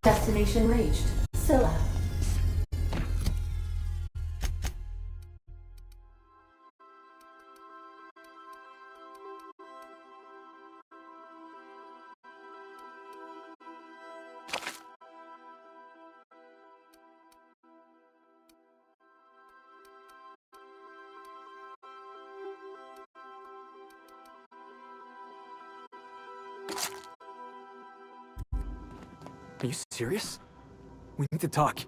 Destination reached. Scylla. Are you serious? We need to talk.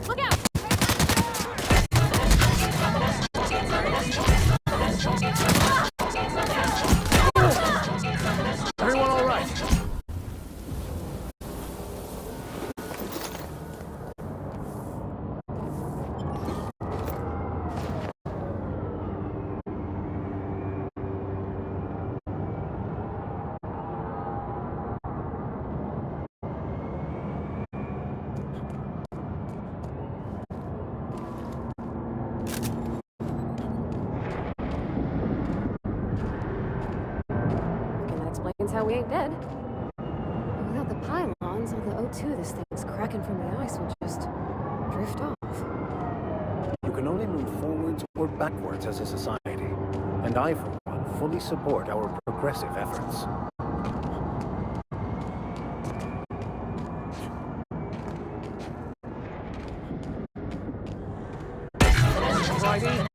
Look out! Everyone all right? Explains how we ain't dead. Without the pylons, all the O2 this thing's cracking from the ice will just drift off. You can only move forwards or backwards as a society, and I, for one, fully support our progressive efforts. Friday?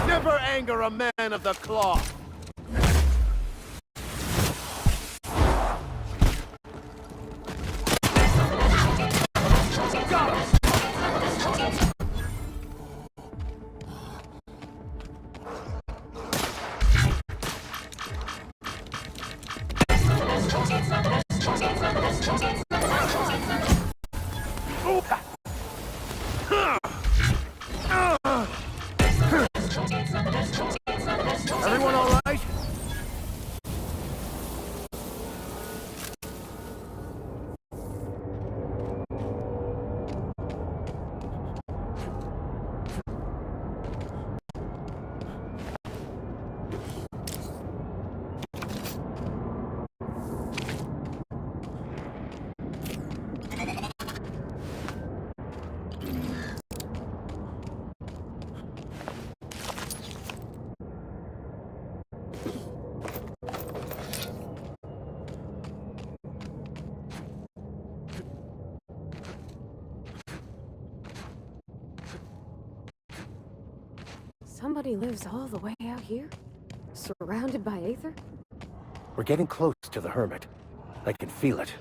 Never anger a man of the cloth! Everyone all right? Somebody lives all the way out here? Surrounded by Aether? We're getting close to the Hermit. I can feel it.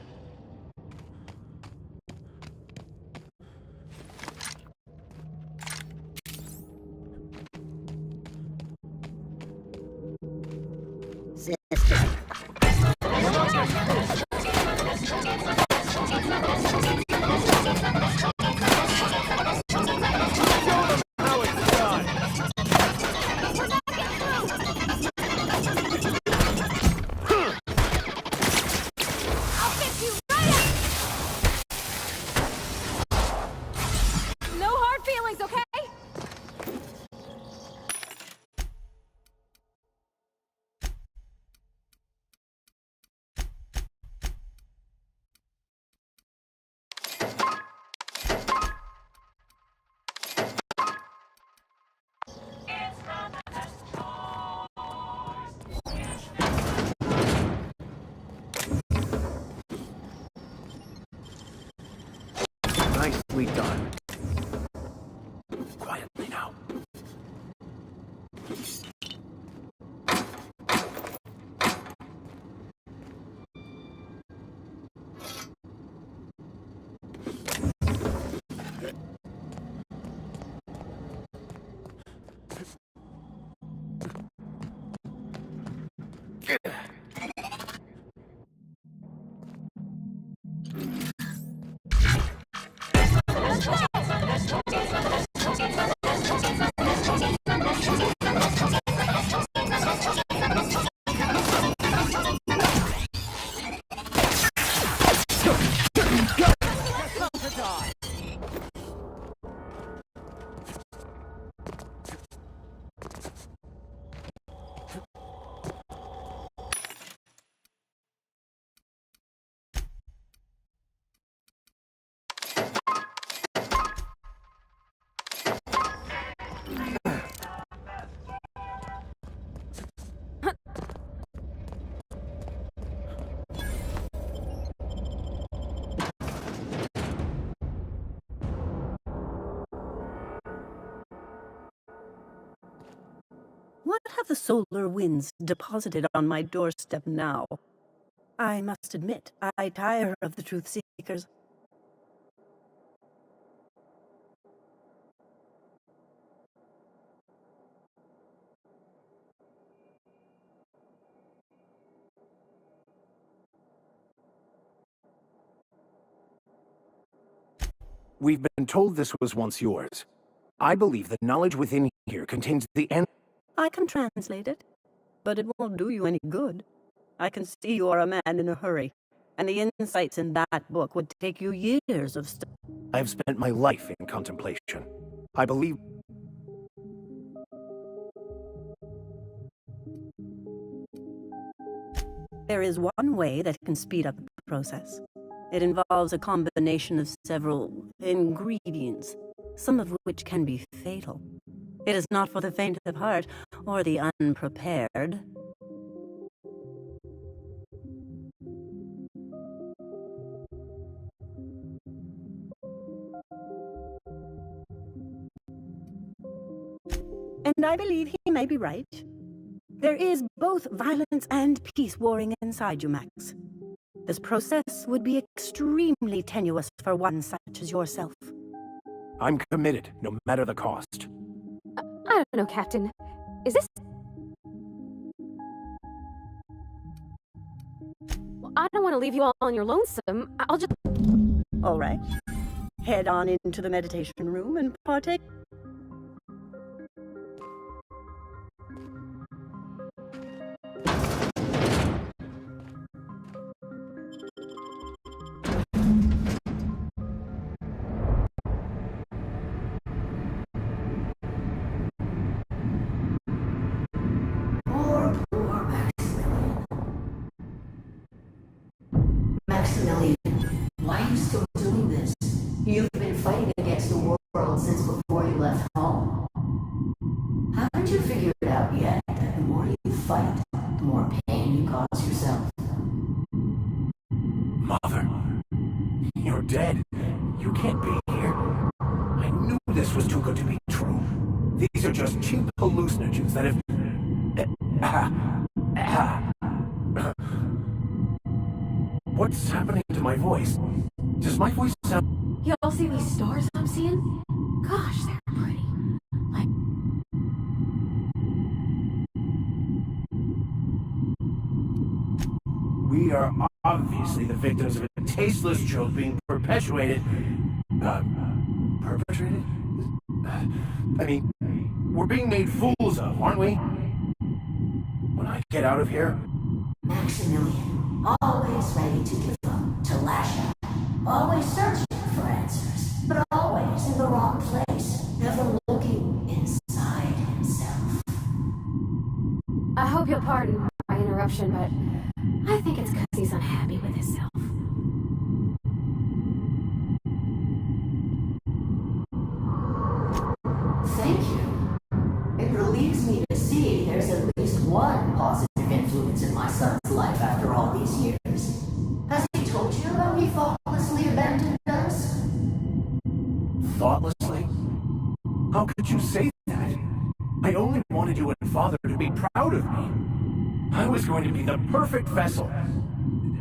I'll fix you! have the solar winds deposited on my doorstep now. I must admit, I tire of the truth seekers. We've been told this was once yours. I believe the knowledge within here contains the end. I can translate it, but it won't do you any good. I can see you are a man in a hurry, and the insights in that book would take you years of study. I've spent my life in contemplation. I believe... There is one way that can speed up the process. It involves a combination of several ingredients, some of which can be fatal. It is not for the faint of heart or the unprepared. And I believe he may be right. There is both violence and peace warring inside you, Max. This process would be extremely tenuous for one such as yourself. I'm committed, no matter the cost. I don't know, Captain. Is this... Well, I don't want to leave you all on your lonesome. I'll just... All right. Head on into the meditation room and partake. Poor Maximilian. Maximilian, why are you still doing this? You've been fighting against the world since before you left home. Haven't you figured it out yet that the more you fight, the more pain you cause yourself? Mother, you're dead. You can't be here. I knew this was too good to be true. These are just cheap hallucinogens that have... What's happening to my voice? Does my voice sound... Y'all see these stars I'm seeing? Gosh, they're pretty. Like... We are obviously the victims of a tasteless joke being perpetuated... perpetrated? I mean, we're being made fools of, aren't we? When I get out of here... Maximilian, always ready to give up, to lash out. Always searching for answers, but always in the wrong place. Never looking inside himself. I hope you'll pardon my interruption, but I think it's because he's unhappy with himself. Thank you. It relieves me to see there's at least one positive influence in my son's life after all these years. Has he told you how he thoughtlessly abandoned us? Thoughtlessly? How could you say that? I only wanted you and Father to be proud of me. I was going to be the perfect vessel.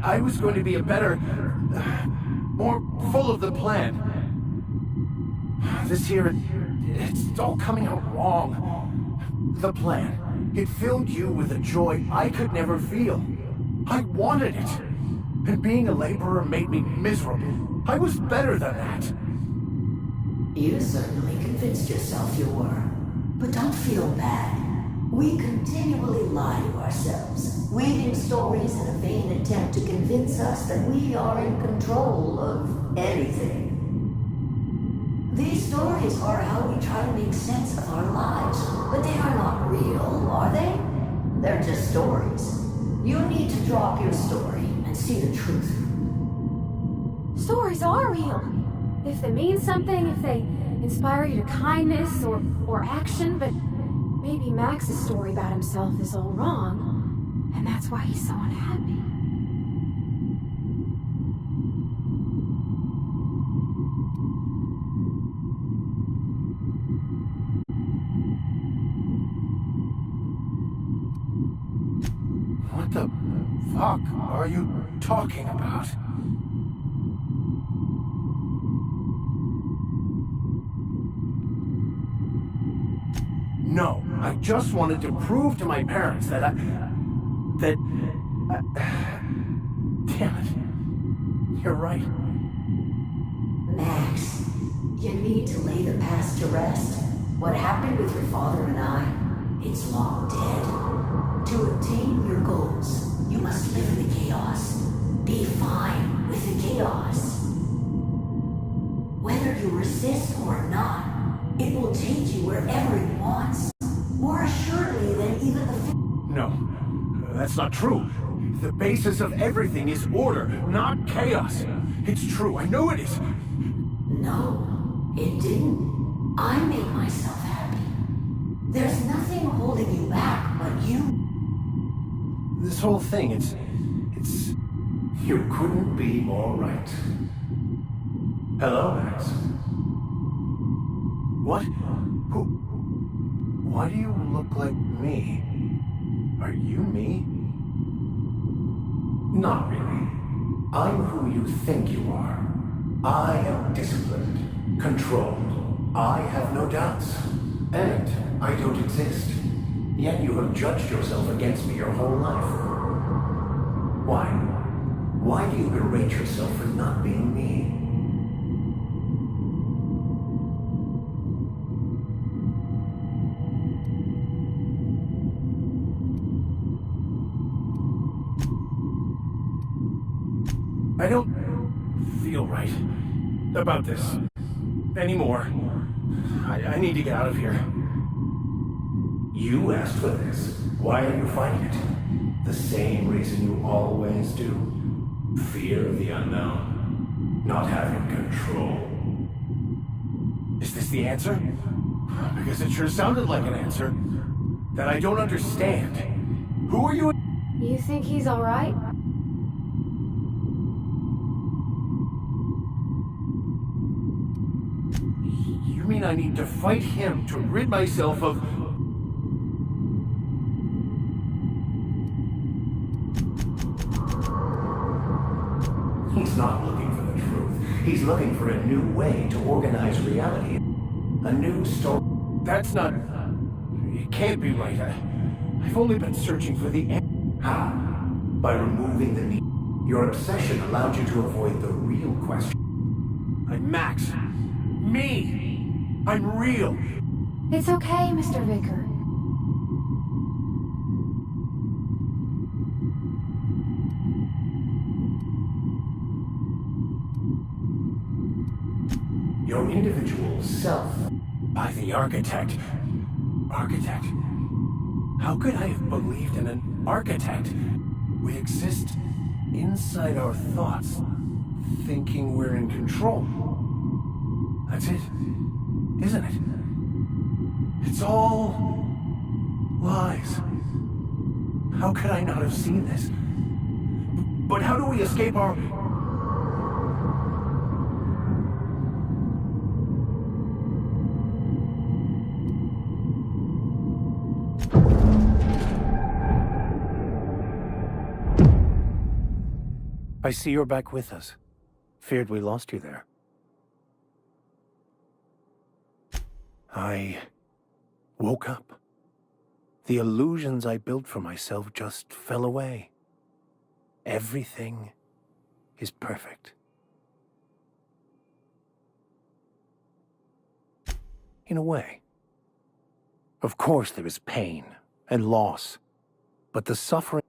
I was going to be a better... more full of the plan. This here, it's all coming out wrong. The plan, it filled you with a joy I could never feel. I wanted it. And being a laborer made me miserable. I was better than that. You certainly convinced yourself you were. But don't feel bad. We continually lie to ourselves, weaving stories in a vain attempt to convince us that we are in control of anything. These stories are how we try to make sense of our lives, but they are not real, are they? They're just stories. You need to drop your story and see the truth. Stories are real. If they mean something, if they inspire you to kindness or action, but maybe Max's story about himself is all wrong, and that's why he's so unhappy. are you talking about? No, I just wanted to prove to my parents that damn it. You're right. Max, you need to lay the past to rest. What happened with your father and I, it's long dead. To obtain your goals, you must live in the chaos. Be fine with the chaos. Whether you resist or not, it will take you wherever it wants. More assuredly than even the... No, that's not true. The basis of everything is order, not chaos. It's true, I know it is. No, it didn't. I made myself happy. There's nothing holding you back but you. This whole thing, it's... You couldn't be more right. Hello, Max. What? Who? Why do you look like me? Are you me? Not really. I'm who you think you are. I am disciplined, controlled. I have no doubts. And I don't exist. Yet you have judged yourself against me your whole life. Why? Why do you berate yourself for not being me? I don't feel right about this anymore. I need to get out of here. You asked for this. Why are you fighting it? The same reason you always do. Fear of the unknown. Not having control. Is this the answer? Because it sure sounded like an answer that I don't understand. Who are you? You think he's alright? You mean I need to fight him to rid myself of... He's not looking for the truth. He's looking for a new way to organize reality. A new story. That's not... It can't be right. I've only been searching for the end. How? By removing the need. Your obsession allowed you to avoid the real question. I'm Max. Me! I'm real! It's okay, Mr. Vicker. Your individual self. By the architect. Architect? How could I have believed in an architect? We exist inside our thoughts, thinking we're in control. That's it, isn't it? It's all lies. How could I not have seen this? But how do we escape our... I see you're back with us. Feared we lost you there. I woke up. The illusions I built for myself just fell away. Everything is perfect. In a way. Of course there is pain and loss, but the suffering...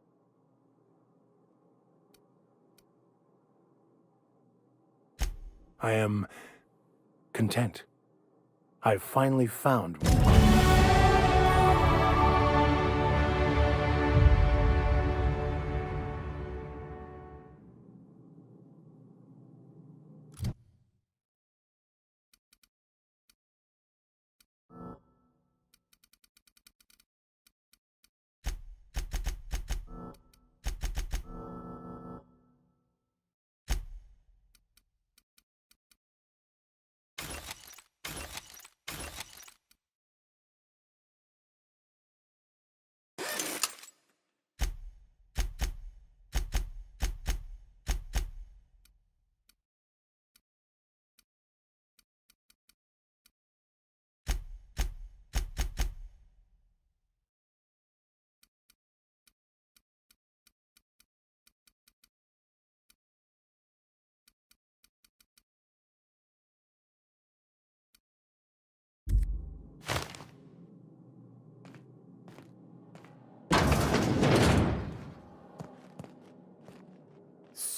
I am content. I've finally found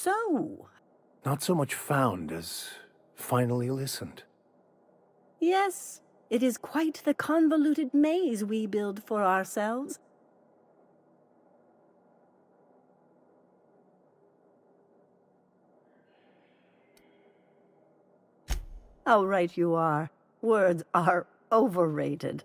So, Not so much found as finally listened. yes, it is quite the convoluted maze we build for ourselves. How right you are. Words are overrated.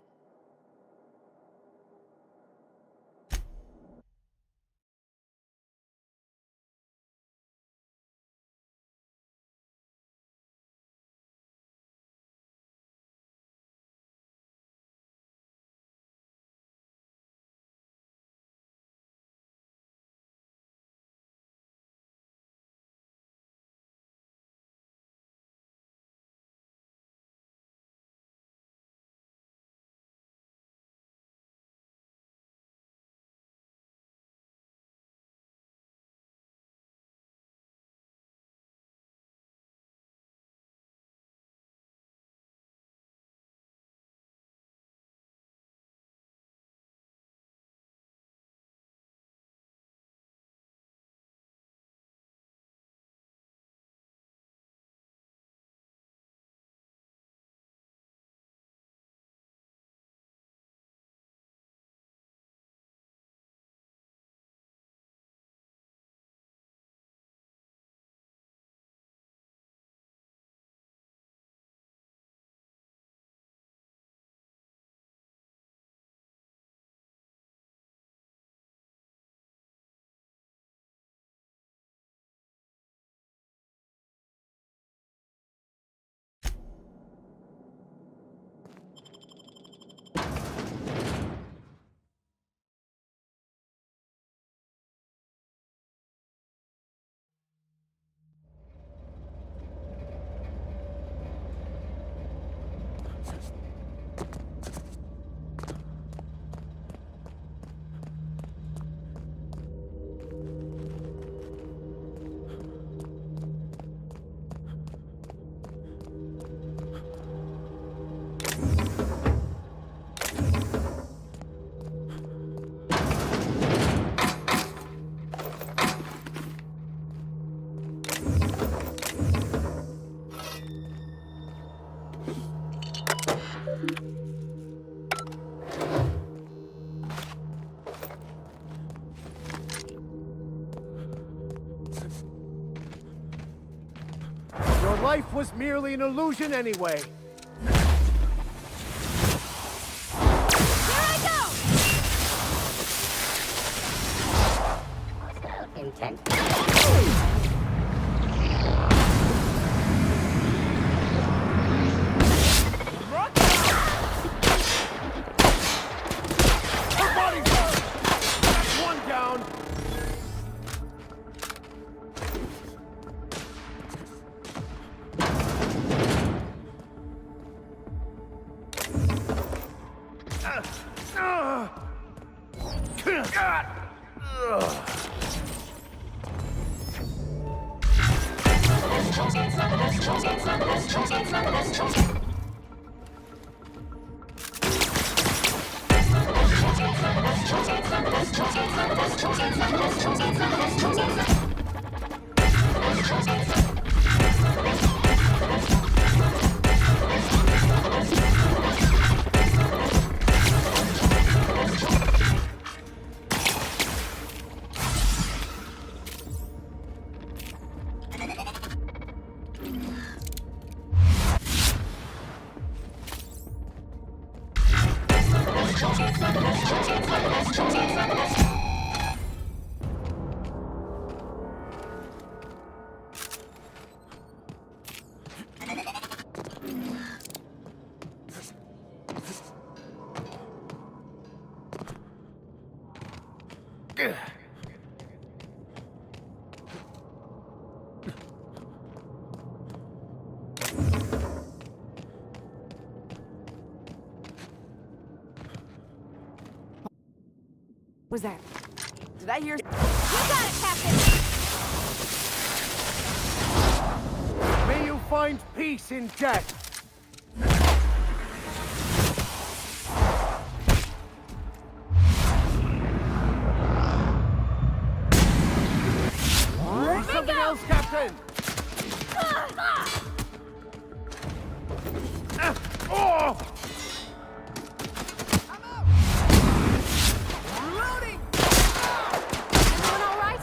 Your life was merely an illusion anyway. Her body's up! One down. Was that? Did I hear? You got it, Captain! May you find peace in death. Something else. else, Captain! Oh! Reloading! Everyone all right?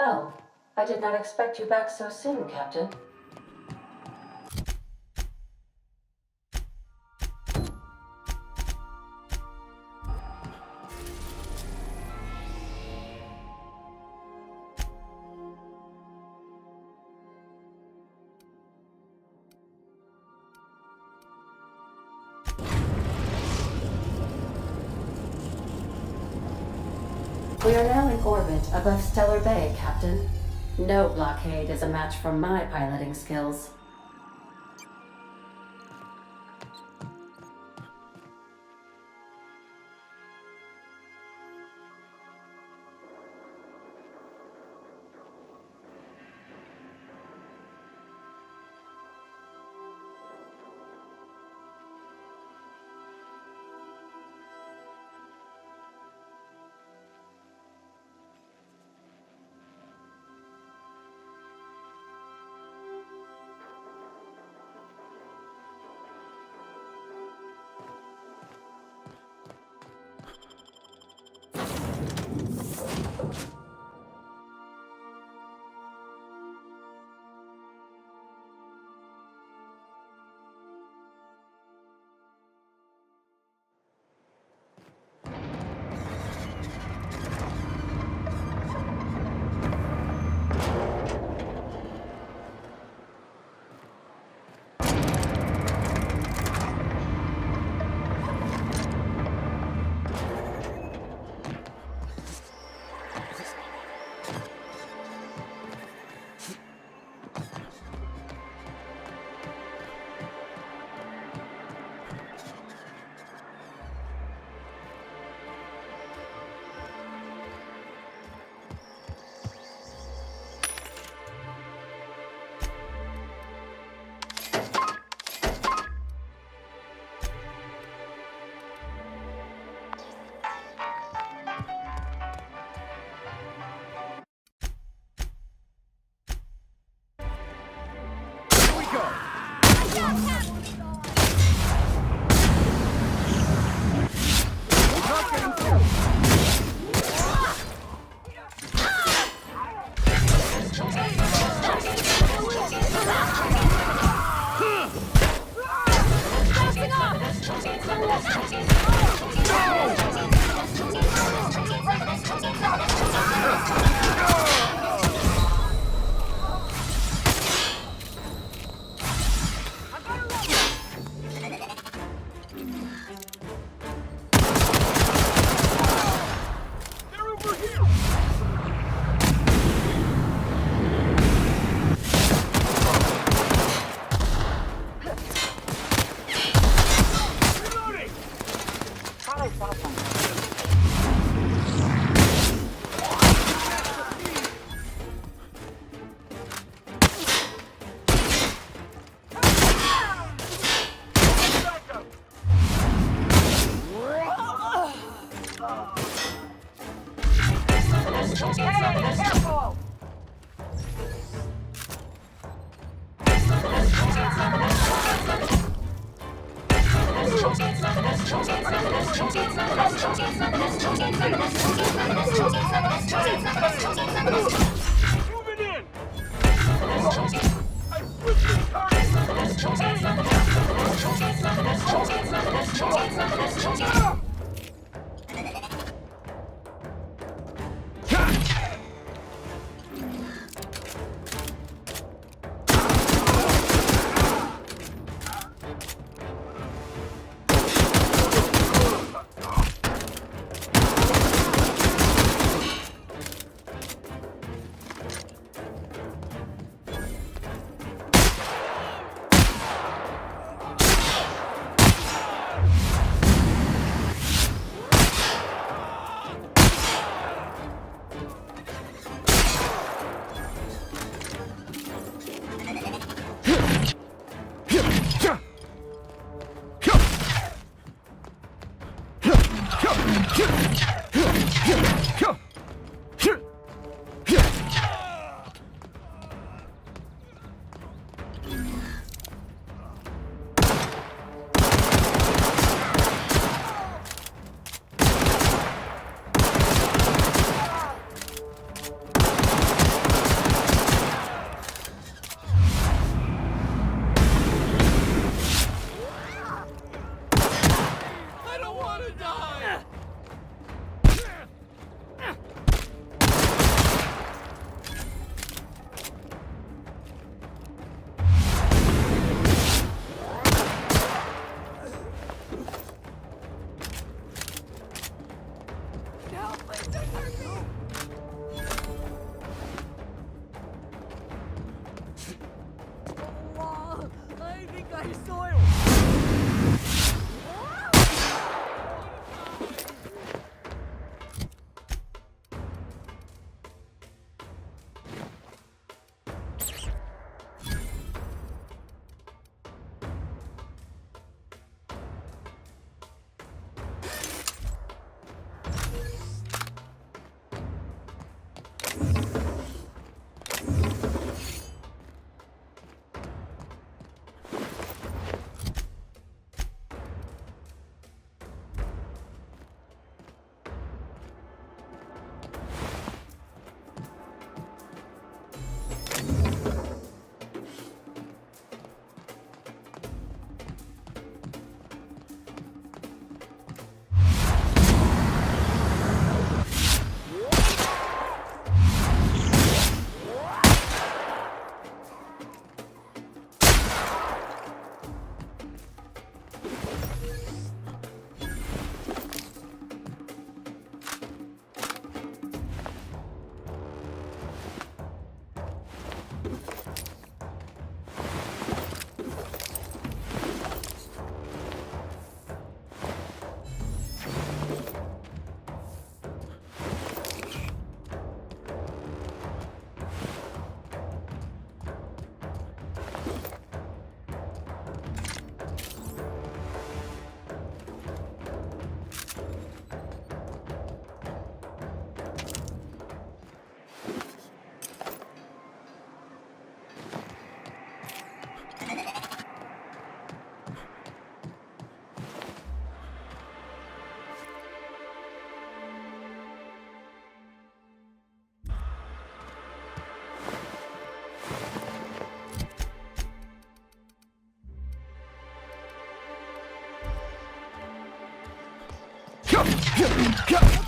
Oh, I did not expect you back so soon, Captain. We are now in orbit above Stellar Bay, Captain. No blockade is a match for my piloting skills. Okay, here we go!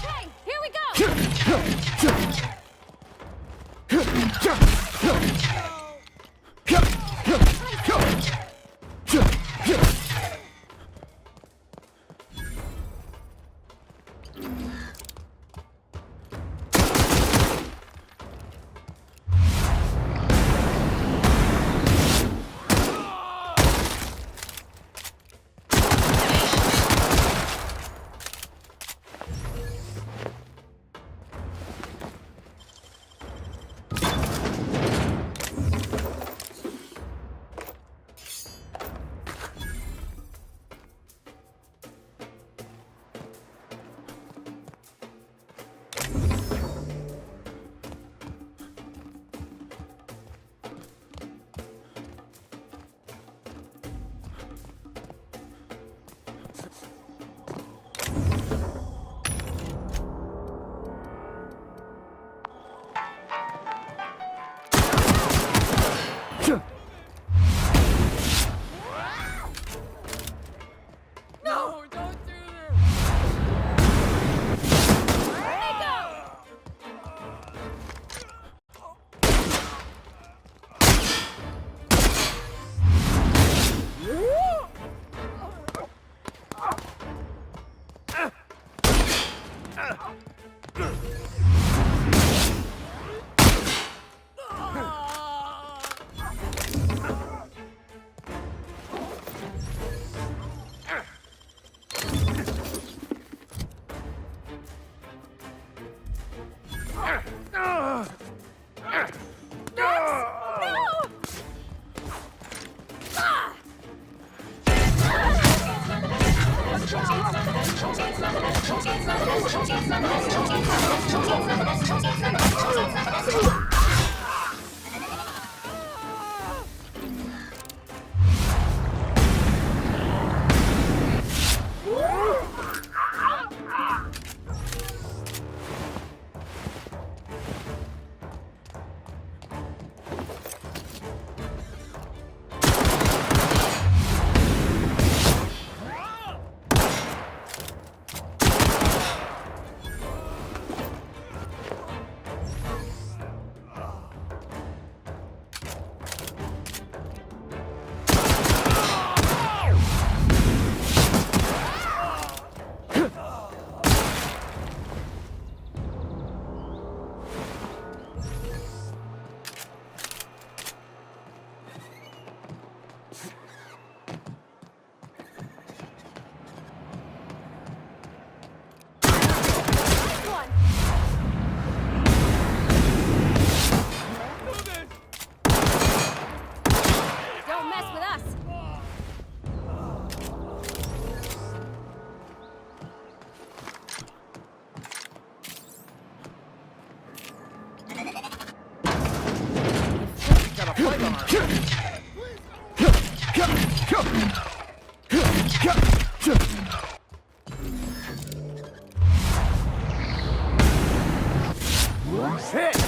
Hit!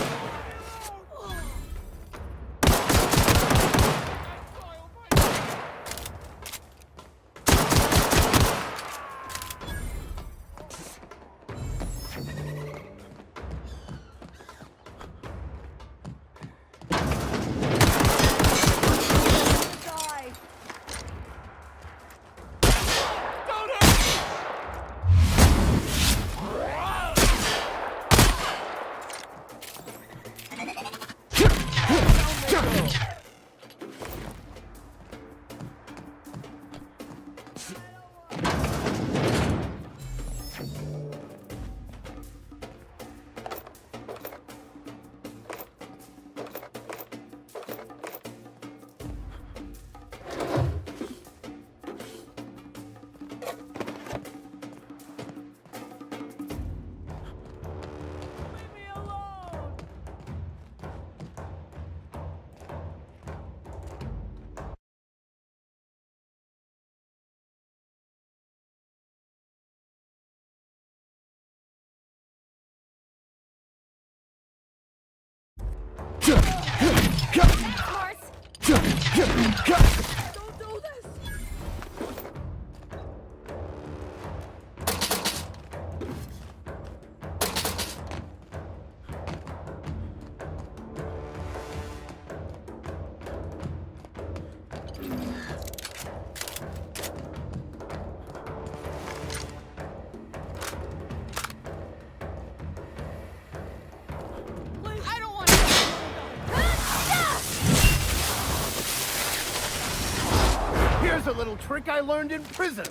I don't want to. Here's a little trick I learned in prison.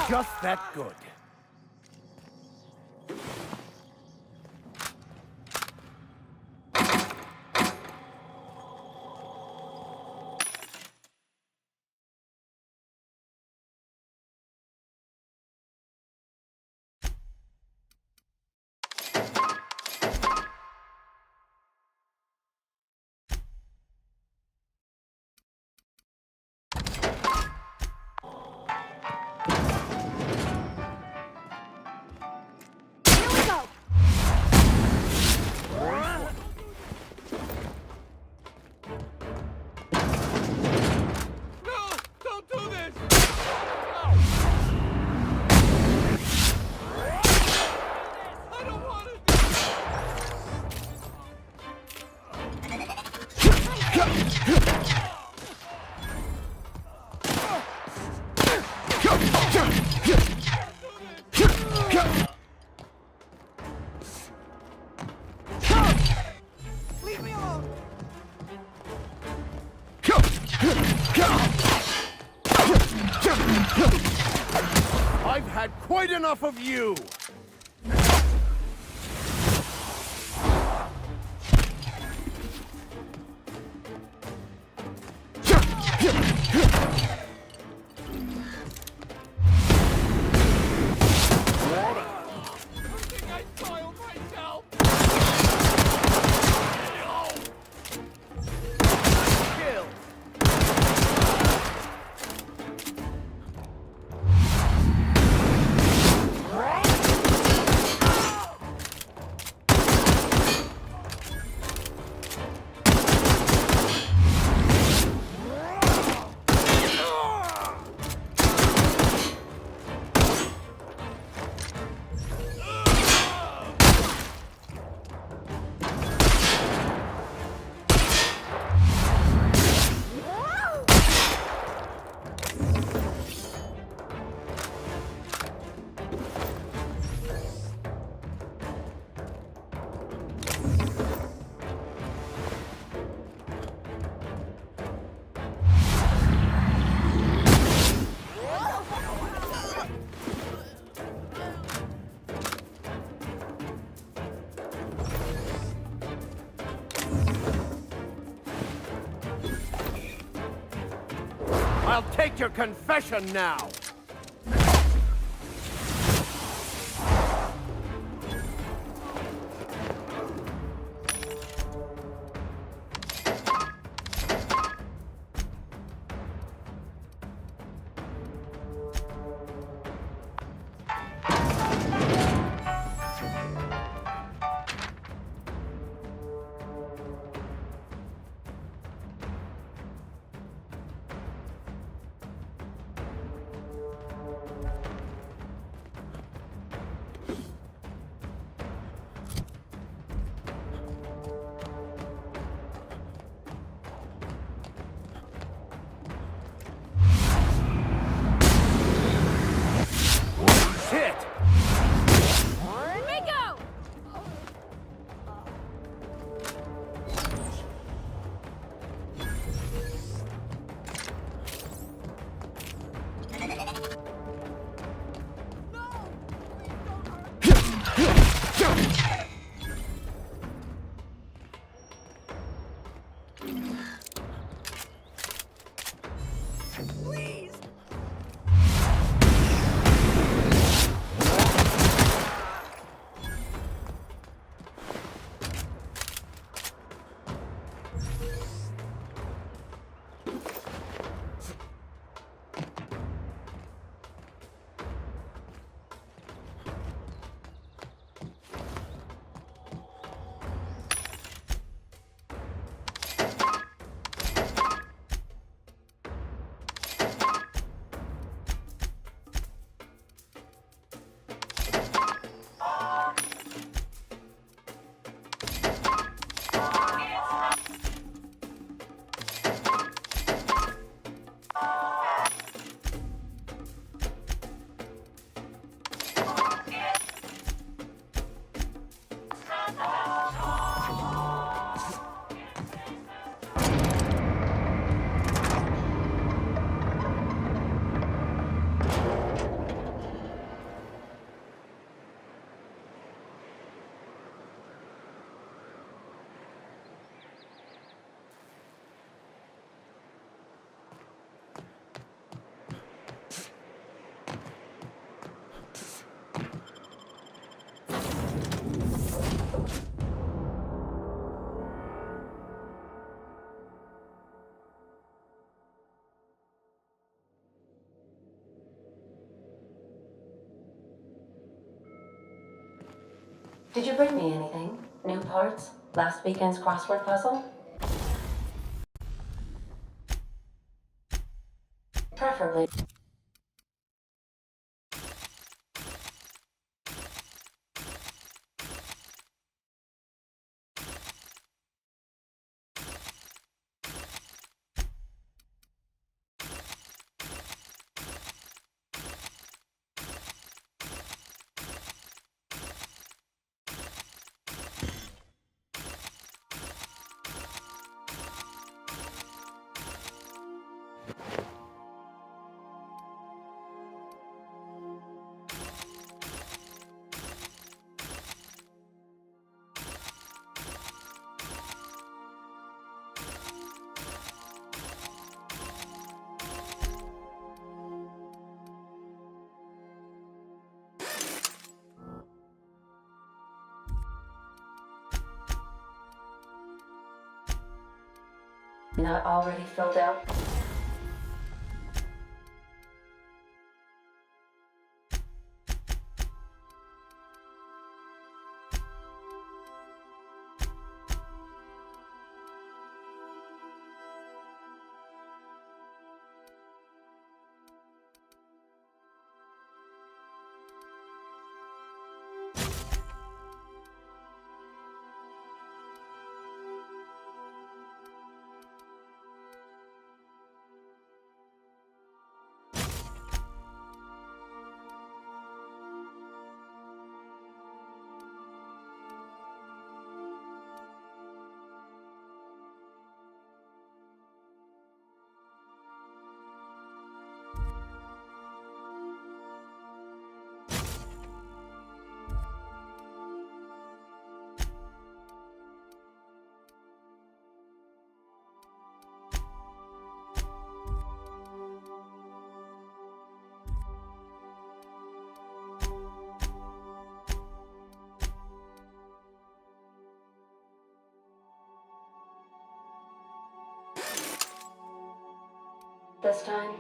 Just that good. I've had quite enough of you! Kill. I'll take your confession now! Hit! Mako! Did you bring me anything? New parts? Last weekend's crossword puzzle? Preferably. Not already filled out? this time?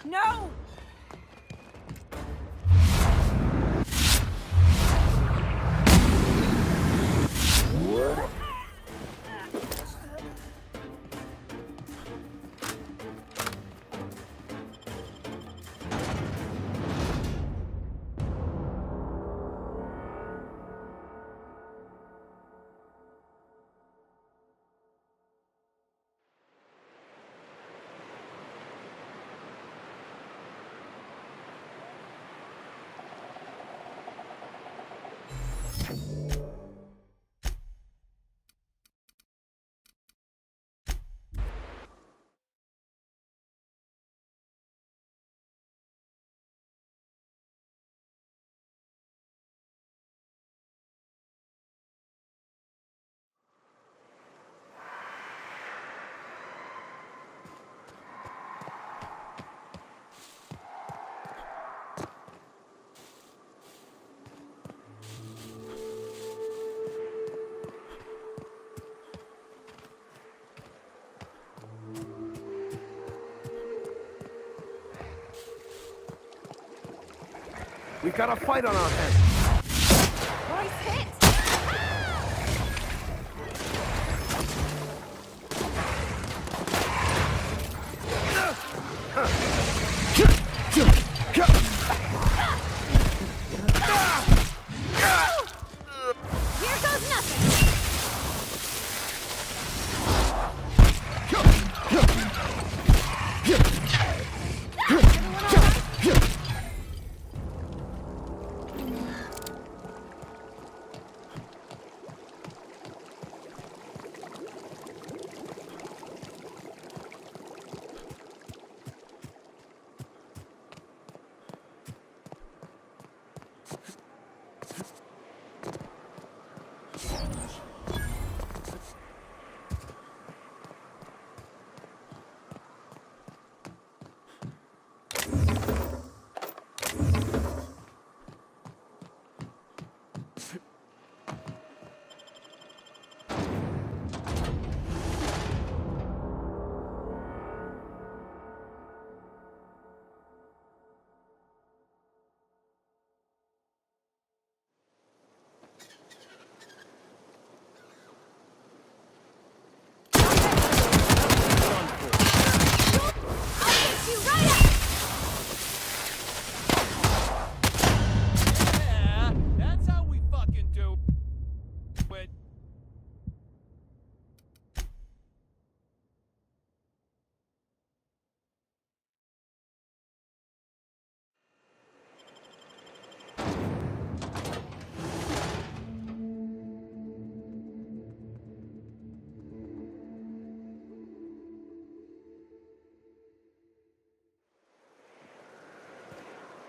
No! We've got a fight on our hands. Roy's hit! Here goes nothing!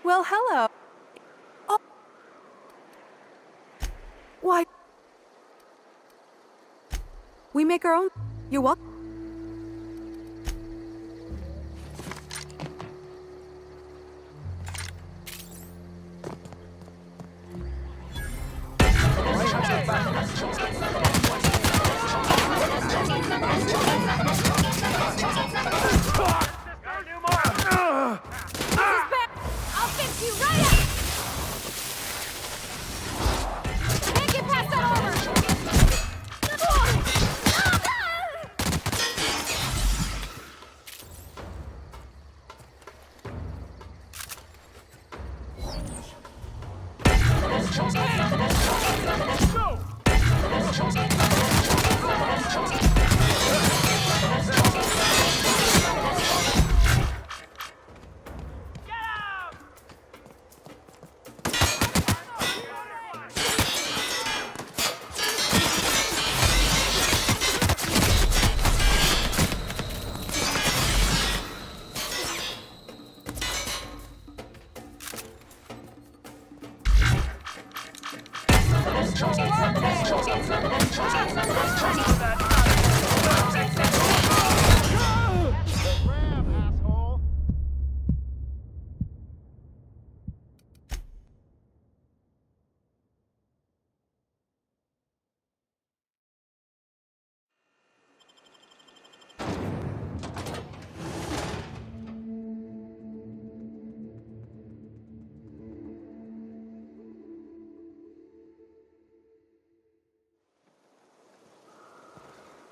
Well, hello. Oh. Why? We make our own. You're welcome. I'll fix you right up! Can't get past that armor!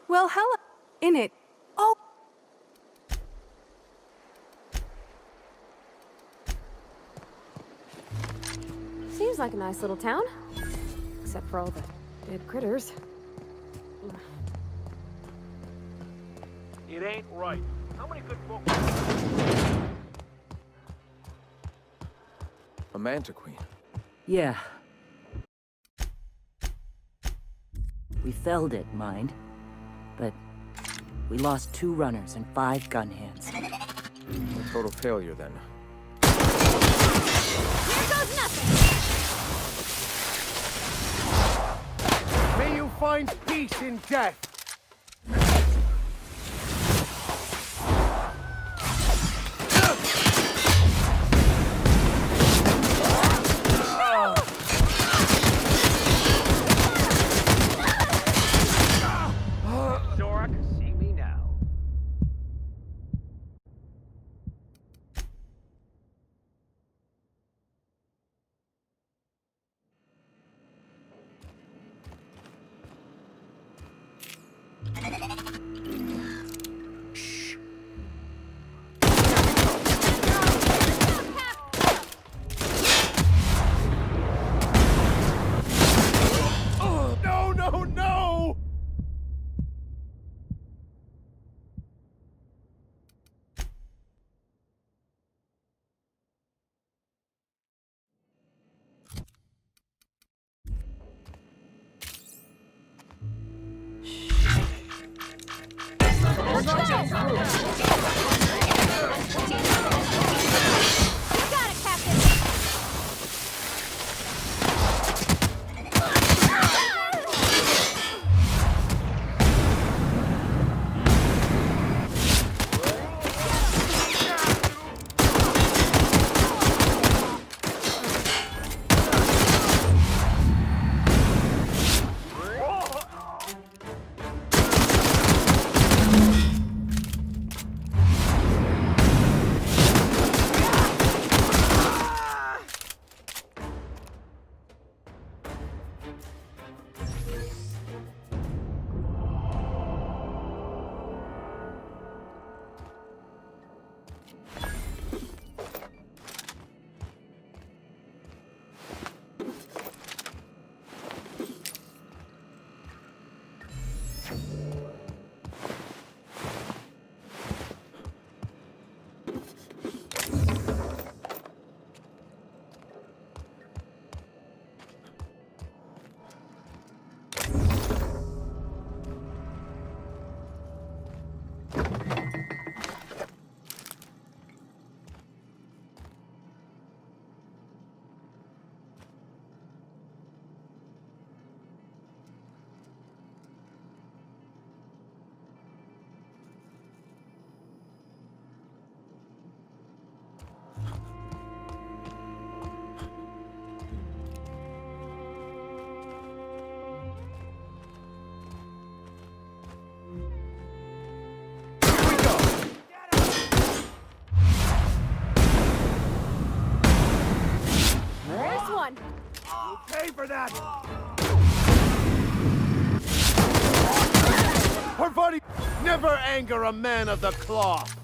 Well, hello. In it. Oh. Seems like a nice little town. Except for all the dead critters. It ain't right. How many good books? A manta queen. Yeah. We felled it, mind. But we lost 2 runners and 5 gun hands. A total failure, then. Here goes nothing! May you find peace in death. Zorak, see me now. one! You'll pay for that! Parvati, never anger a man of the cloth!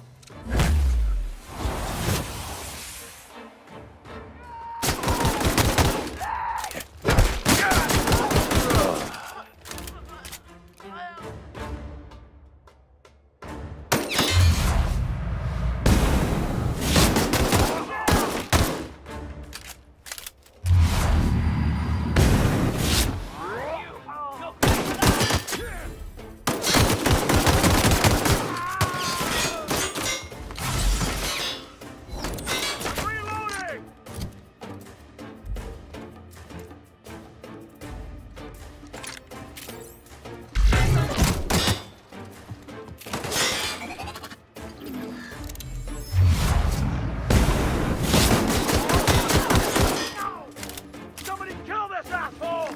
Reloading! Somebody kill this asshole!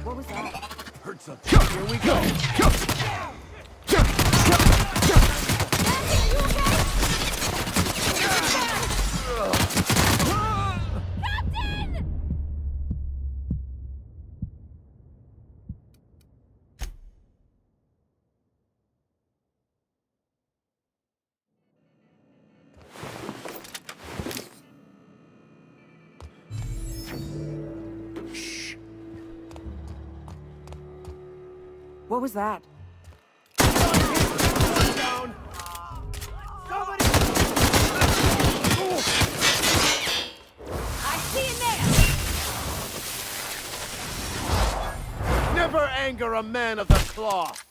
What was that? Heard something. Here we go! What was that? Down! Somebody! I see in there! Never anger a man of the cloth!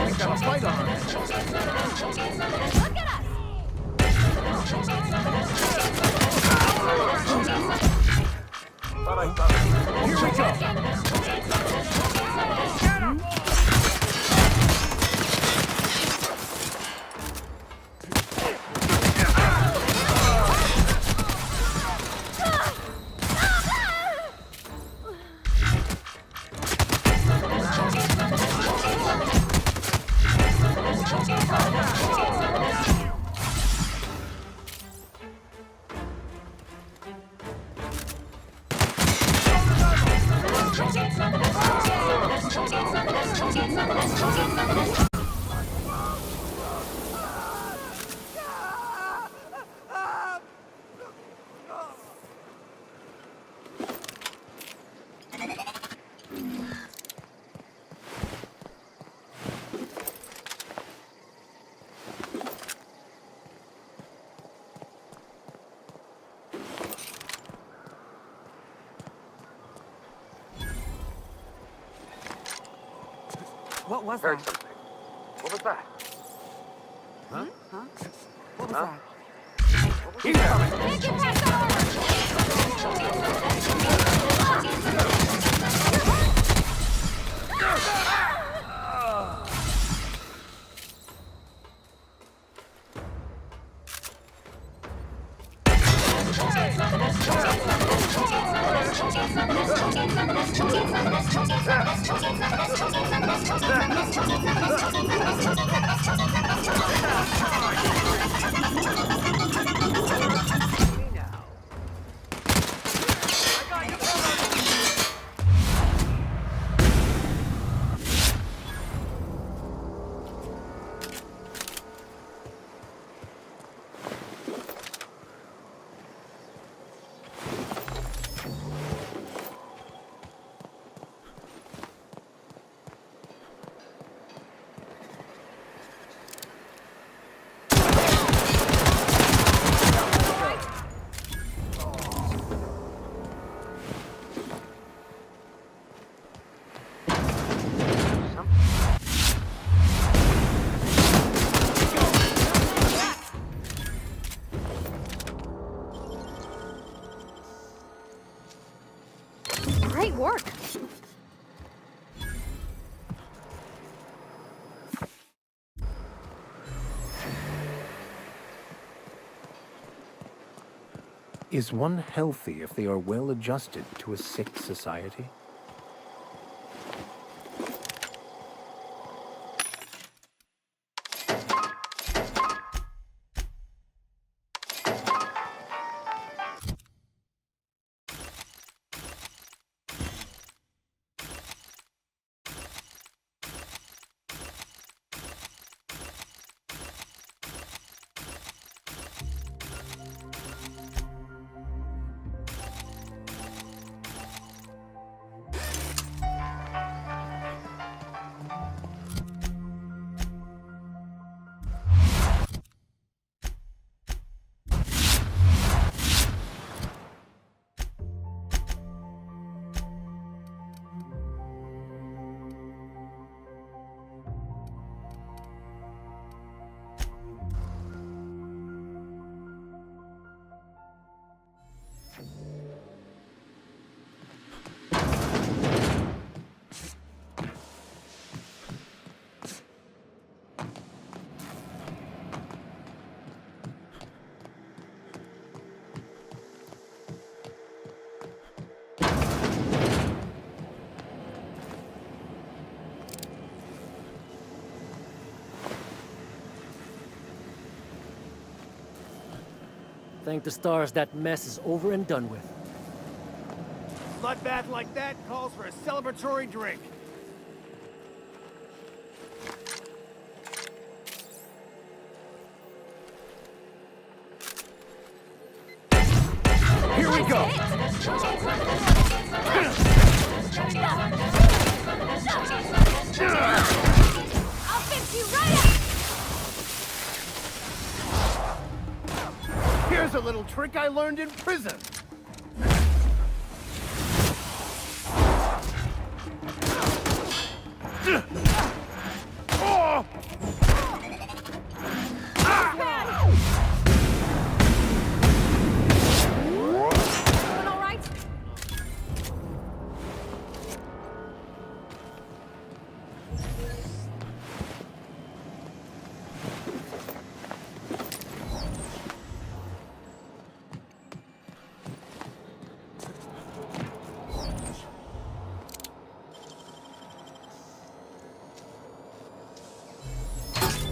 We've got a fight on our hands. Look at us! Here we go. What was Heard that? something. What was that? Huh? What was that? He's coming. Can't get past that armor! Great work. Is one healthy if they are well adjusted to a sick society? Thank the stars that mess is over and done with. Bloodbath like that calls for a celebratory drink. Here we go! I'll fix you right up! Here's a little trick I learned in prison. Oh!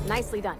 Nicely done.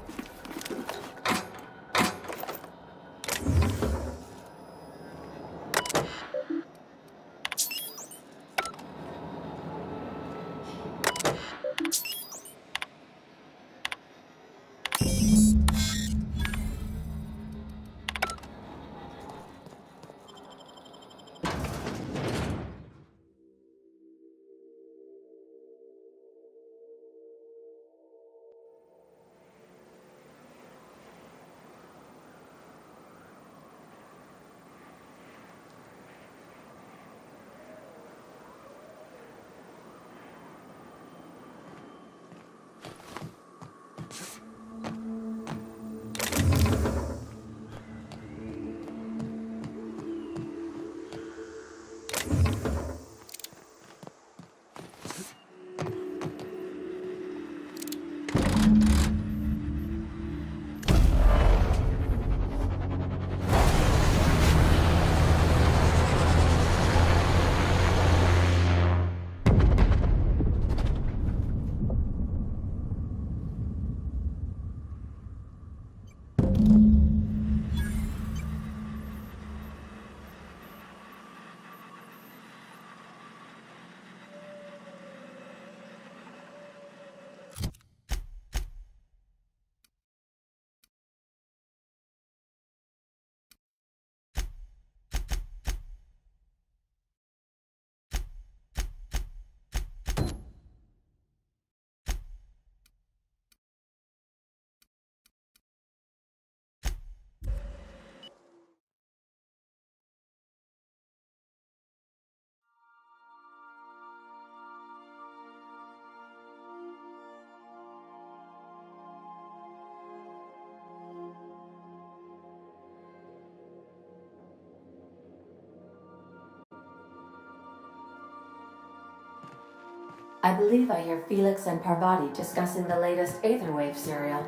I believe I hear Felix and Parvati discussing the latest Aetherwave serial.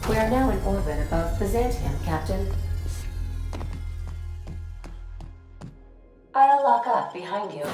We are now in orbit above Byzantium, Captain. I'll lock up behind you.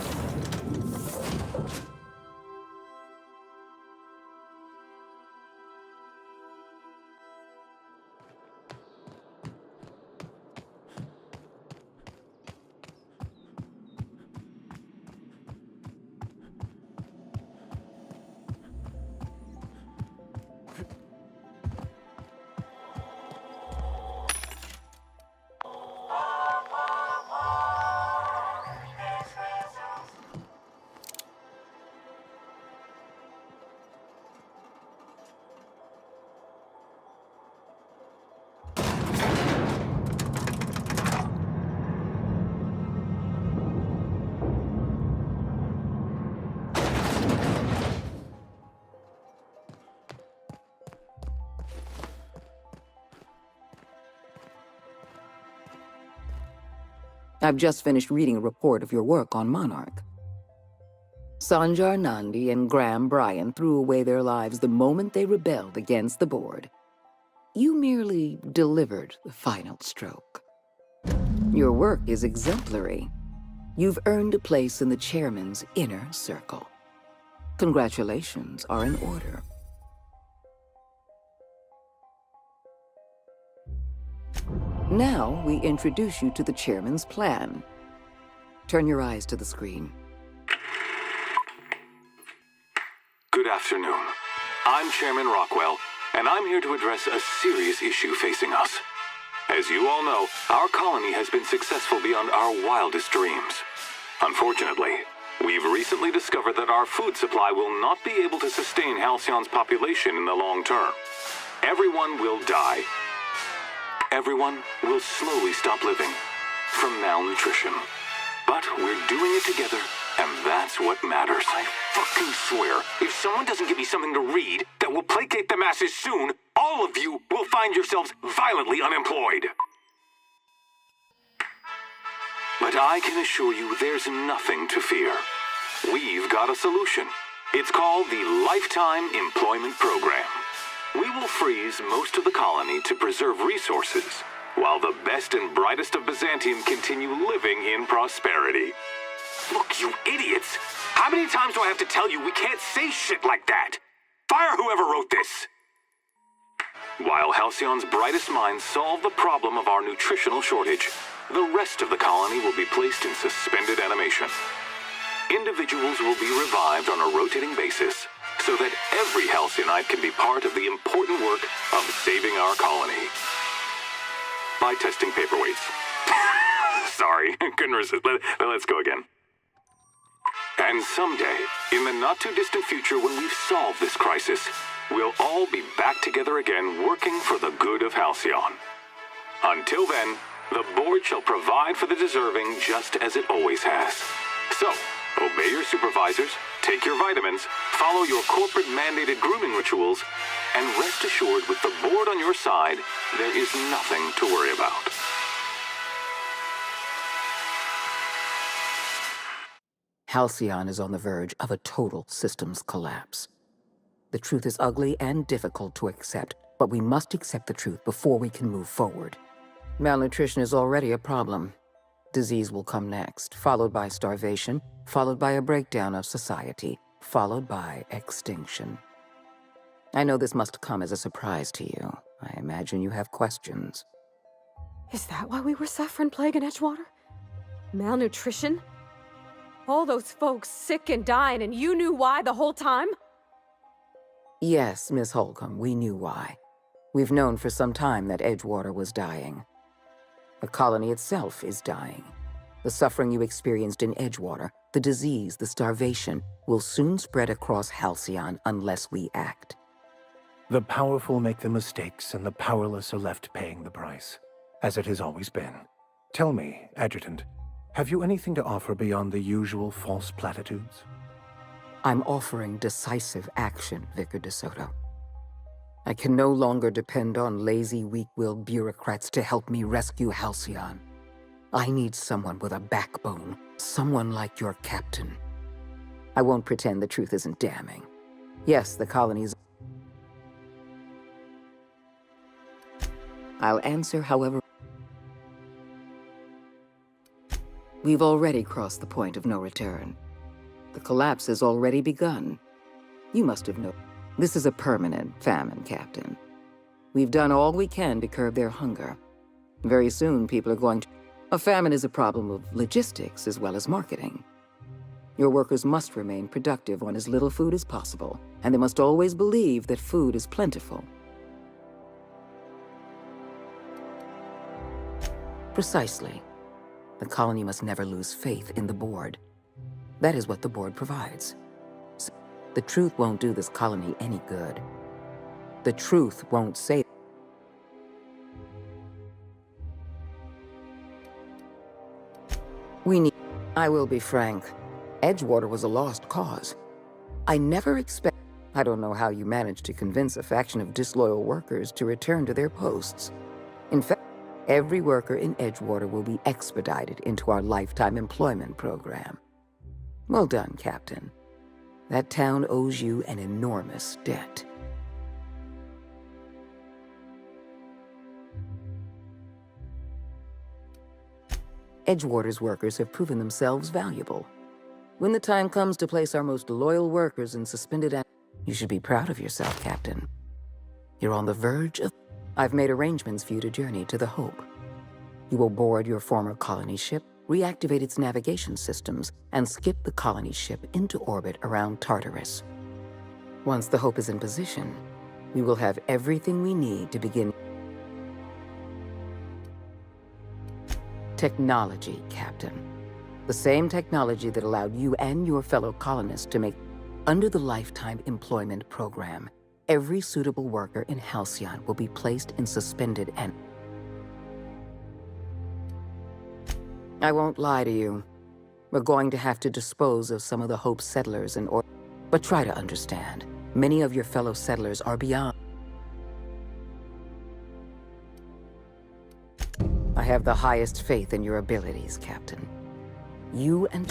I've just finished reading a report of your work on Monarch. Sanjar Nandi and Graham Bryan threw away their lives the moment they rebelled against the board. You merely delivered the final stroke. Your work is exemplary. You've earned a place in the chairman's inner circle. Congratulations are in order. Now, we introduce you to the chairman's plan. Turn your eyes to the screen. Good afternoon. I'm Chairman Rockwell, and I'm here to address a serious issue facing us. As you all know, our colony has been successful beyond our wildest dreams. Unfortunately, we've recently discovered that our food supply will not be able to sustain Halcyon's population in the long term. Everyone will die. Everyone will slowly stop living from malnutrition. But we're doing it together, and that's what matters. I fucking swear, if someone doesn't give me something to read that will placate the masses soon, all of you will find yourselves violently unemployed. But I can assure you there's nothing to fear. We've got a solution. It's called the Lifetime Employment Program. We will freeze most of the colony to preserve resources, while the best and brightest of Byzantium continue living in prosperity. Look, you idiots! How many times do I have to tell you we can't say shit like that? Fire whoever wrote this! While Halcyon's brightest minds solve the problem of our nutritional shortage, the rest of the colony will be placed in suspended animation. Individuals will be revived on a rotating basis so that every Halcyonite can be part of the important work of saving our colony. By testing paperweights. Sorry, couldn't resist. Let's go again. And someday, in the not-too-distant future when we've solved this crisis, we'll all be back together again working for the good of Halcyon. Until then, the board shall provide for the deserving just as it always has. So, obey your supervisors, take your vitamins, follow your corporate-mandated grooming rituals, and rest assured with the board on your side, there is nothing to worry about. Halcyon is on the verge of a total systems collapse. The truth is ugly and difficult to accept, but we must accept the truth before we can move forward. Malnutrition is already a problem. Disease will come next, followed by starvation, followed by a breakdown of society, followed by extinction. I know this must come as a surprise to you. I imagine you have questions. Is that why we were suffering plague in Edgewater? Malnutrition? All those folks sick and dying, and you knew why the whole time? Yes, Miss Holcomb, we knew why. We've known for some time that Edgewater was dying. The colony itself is dying. The suffering you experienced in Edgewater, the disease, the starvation, will soon spread across Halcyon unless we act. The powerful make the mistakes, and the powerless are left paying the price, as it has always been. Tell me, Adjutant, have you anything to offer beyond the usual false platitudes? I'm offering decisive action, Vicar DeSoto. I can no longer depend on lazy, weak-willed bureaucrats to help me rescue Halcyon. I need someone with a backbone, someone like your captain. I won't pretend the truth isn't damning. Yes, the colony's... I'll answer however... We've already crossed the point of no return. The collapse has already begun. You must have known. This is a permanent famine, Captain. We've done all we can to curb their hunger. Very soon, people are going to... A famine is a problem of logistics as well as marketing. Your workers must remain productive on as little food as possible, and they must always believe that food is plentiful. Precisely. The colony must never lose faith in the board. That is what the board provides. The truth won't do this colony any good. The truth won't save. I will be frank. Edgewater was a lost cause. I never expect... I don't know how you managed to convince a faction of disloyal workers to return to their posts. In fact, every worker in Edgewater will be expedited into our lifetime employment program. Well done, Captain. That town owes you an enormous debt. Edgewater's workers have proven themselves valuable. When the time comes to place our most loyal workers in suspended... You should be proud of yourself, Captain. You're on the verge of... I've made arrangements for you to journey to the Hope. You will board your former colony ship, reactivate its navigation systems, and skip the colony ship into orbit around Tartarus. Once the Hope is in position, we will have everything we need to begin... Technology, Captain. The same technology that allowed you and your fellow colonists to make... Under the Lifetime Employment Program, every suitable worker in Halcyon will be placed in suspended and... I won't lie to you. We're going to have to dispose of some of the Hope settlers in order... But try to understand. Many of your fellow settlers are beyond... I have the highest faith in your abilities, Captain. You and...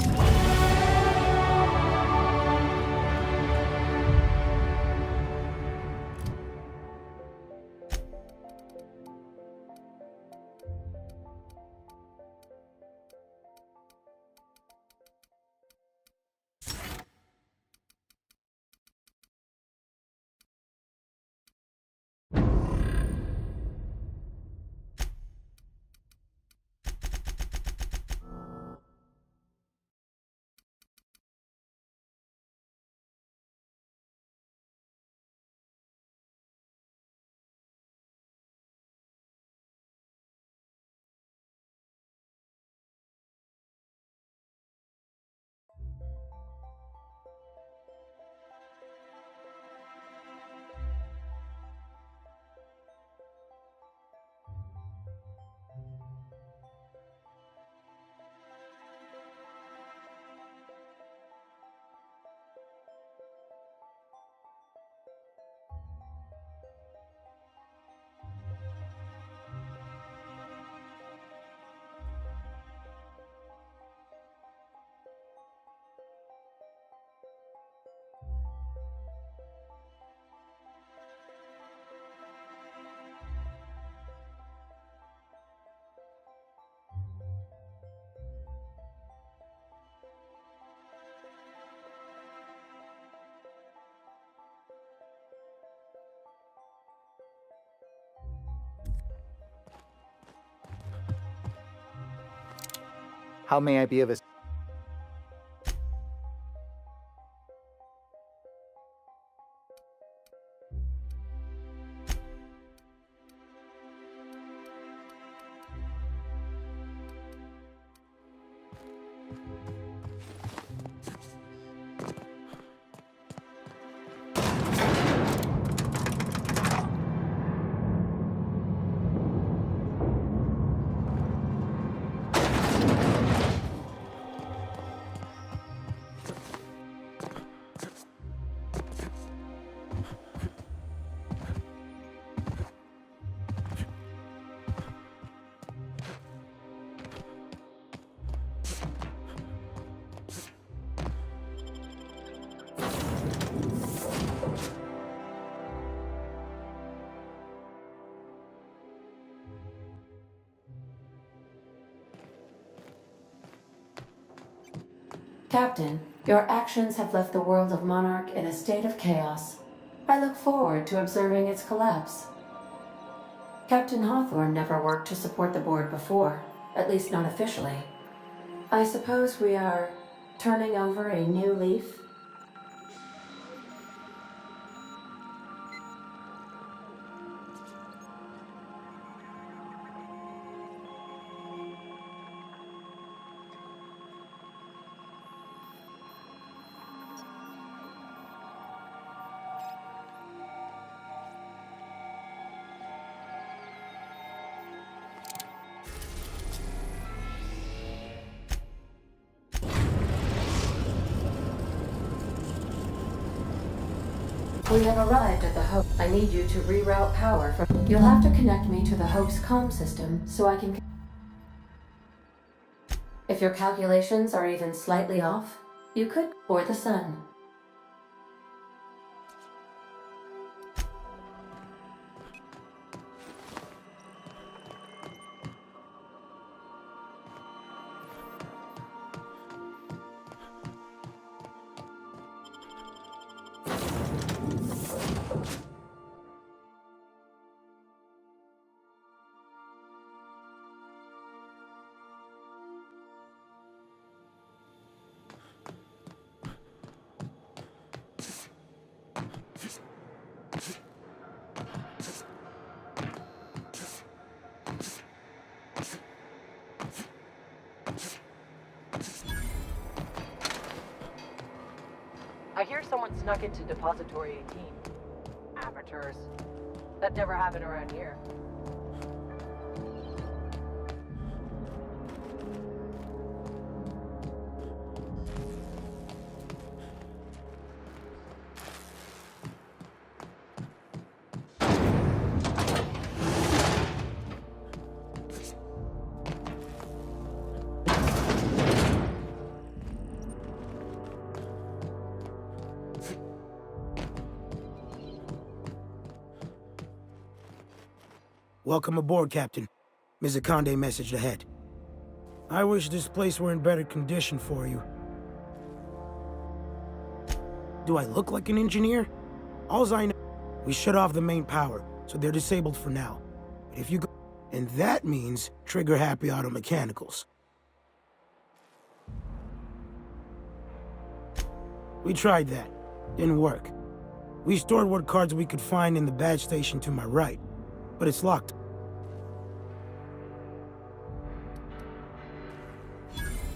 How may I be of assistance? Captain, your actions have left the world of Monarch in a state of chaos. I look forward to observing its collapse. Captain Hawthorne never worked to support the board before, at least not officially. I suppose we are turning over a new leaf? We have arrived at the host. I need you to reroute power from... You'll have to connect me to the host comm system so I can... If your calculations are even slightly off, you could... Or the sun. I hear someone snuck into Depository 18. Amateurs. That never happened around here. Welcome aboard, Captain. Mizukande messaged ahead. I wish this place were in better condition for you. Do I look like an engineer? Alls I know, we shut off the main power, so they're disabled for now. But if you go... And that means trigger-happy auto mechanicals. We tried that. Didn't work. We stored what cards we could find in the badge station to my right, but it's locked.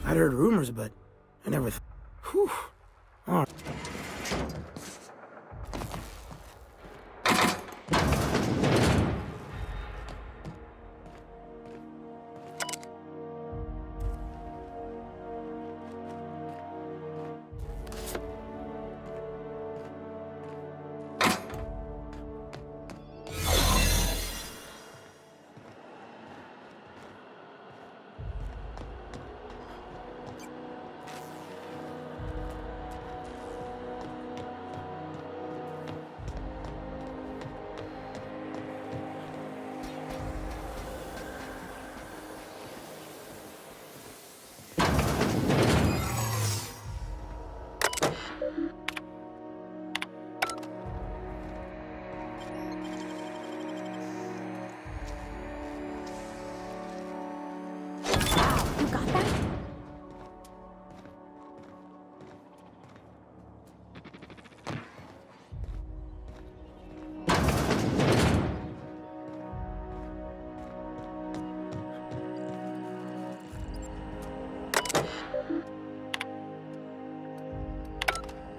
I'd heard rumors, but I never... Whew. All right.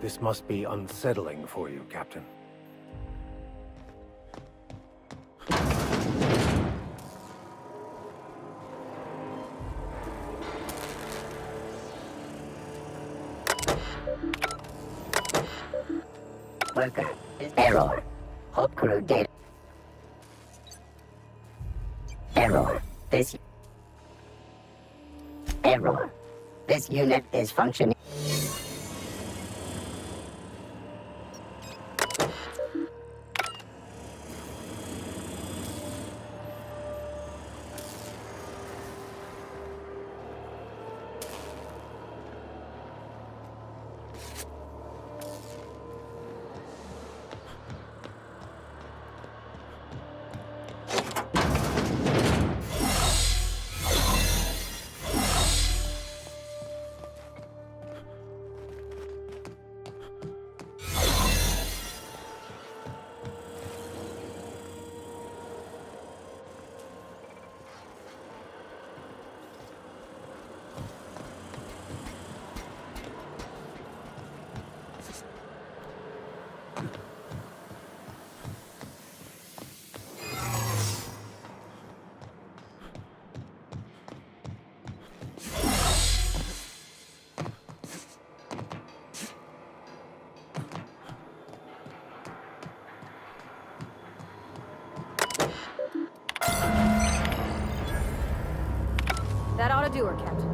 This must be unsettling for you, Captain. Worker, error. Hop crew data. Error. Error. This unit is functioning. That ought to do her, Captain.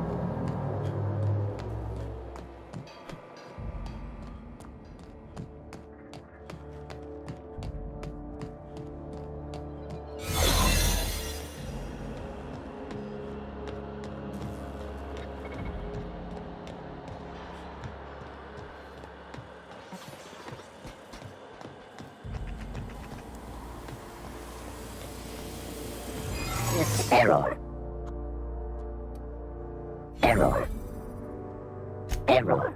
Yes, error. Error. Error.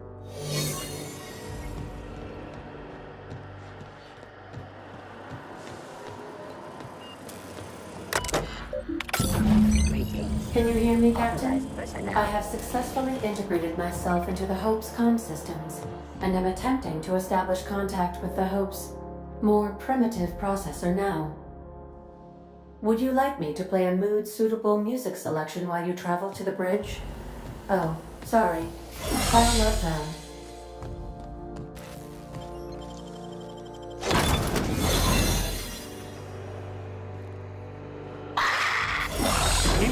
Can you hear me, Captain? I have successfully integrated myself into the Hope's comm systems, and am attempting to establish contact with the Hope's more primitive processor now. Would you like me to play a mood-suitable music selection while you travel to the bridge? Oh, sorry. File not found.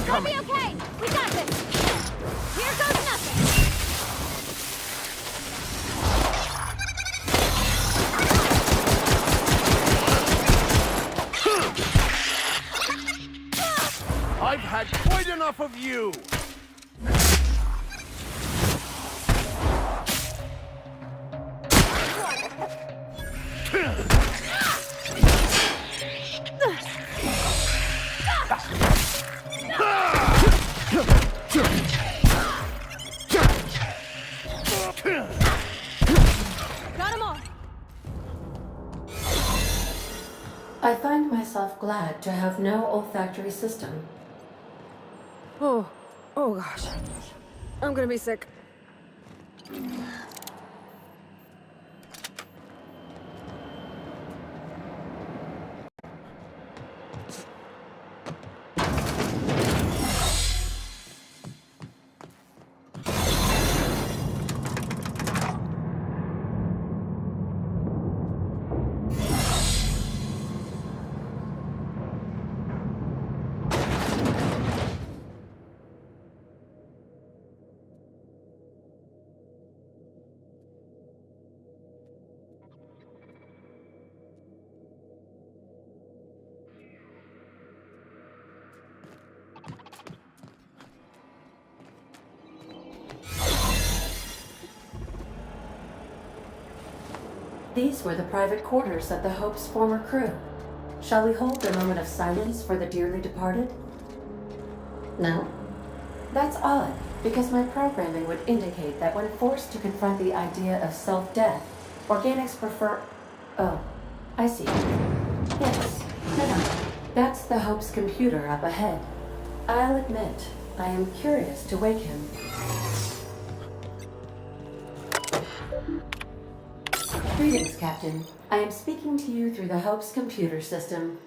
We'll be okay! We got this! Here goes nothing! I've had quite enough of you! Got 'em all! I find myself glad to have no olfactory system. Oh gosh. I'm gonna be sick. These were the private quarters of the Hope's former crew. Shall we hold a moment of silence for the dearly departed? No? That's odd, because my programming would indicate that when forced to confront the idea of self-death, organics prefer... Oh, I see. Yes, no. That's the Hope's computer up ahead. I'll admit, I am curious to wake him. Greetings, Captain. I am speaking to you through the Hope's computer system.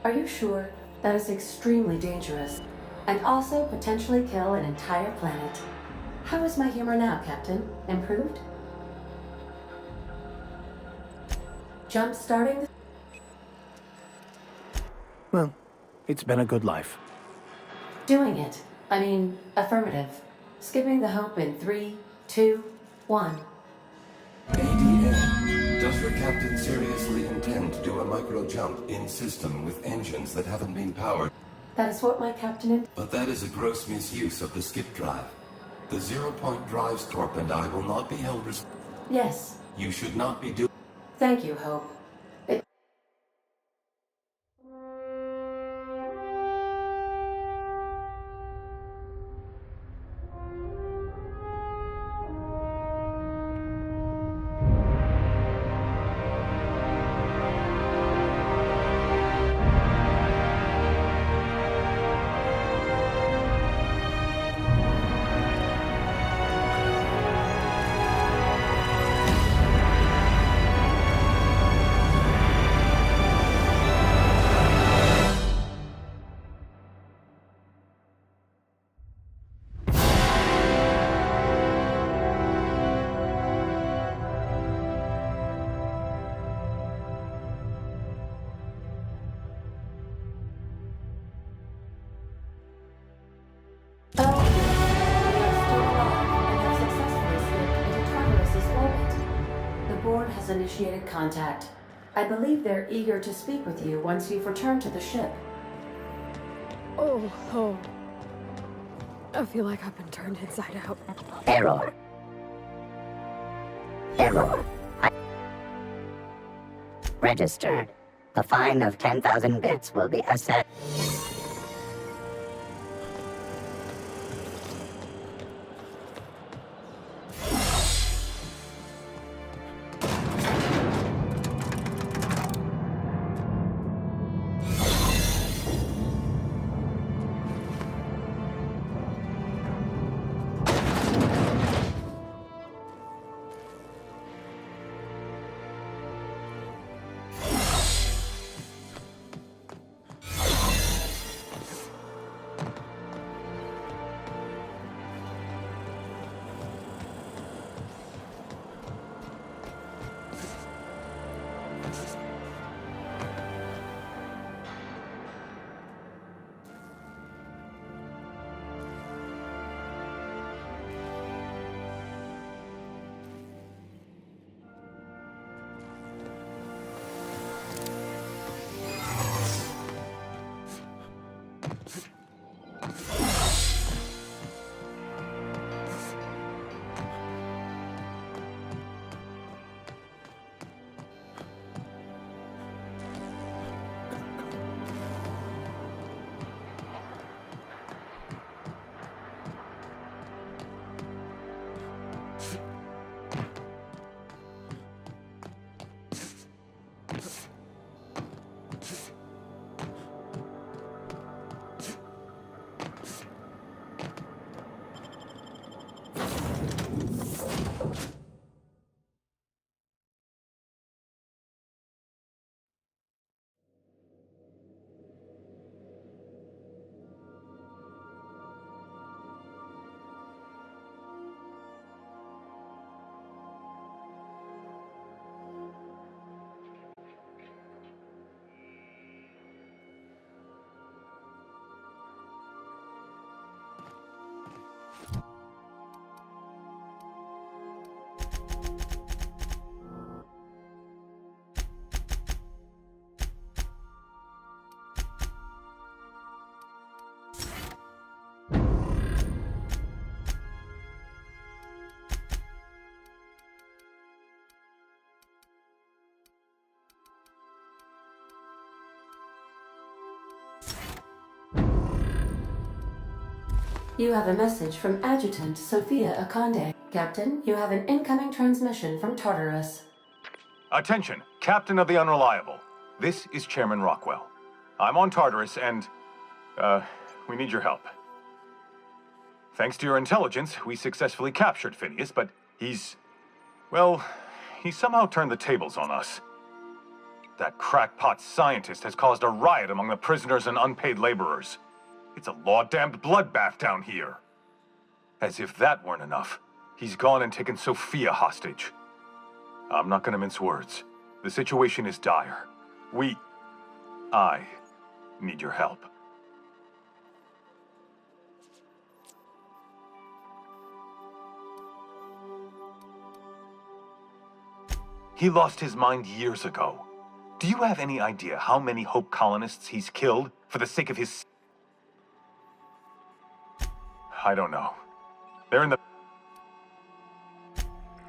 Are you sure? That is extremely dangerous, and also potentially kill an entire planet. How is my humor now, Captain? Improved? Jump starting? Well, it's been a good life. Doing it. I mean, affirmative. Skipping the Hope in 3, 2, 1. ADN, does your captain seriously intend to do a micro jump in system with engines that haven't been powered? That is what my captain... But that is a gross misuse of the skip drive. The Zero Point Drives Corp and I will not be held responsible. Yes. You should not be doing... Thank you, Hope. Initiated contact. I believe they're eager to speak with you once you've returned to the ship. Oh. I feel like I've been turned inside out. Error. Registered. A fine of 10,000 bits will be assessed. You have a message from Adjutant Sophia Akande. Captain, you have an incoming transmission from Tartarus. Attention, Captain of the Unreliable. This is Chairman Rockwell. I'm on Tartarus and, we need your help. Thanks to your intelligence, we successfully captured Phineas, but Well, he somehow turned the tables on us. That crackpot scientist has caused a riot among the prisoners and unpaid laborers. It's a law-damned bloodbath down here. As if that weren't enough, he's gone and taken Sophia hostage. I'm not gonna mince words. The situation is dire. I need your help. He lost his mind years ago. Do you have any idea how many Hope colonists he's killed for the sake of his... I don't know. They're in the...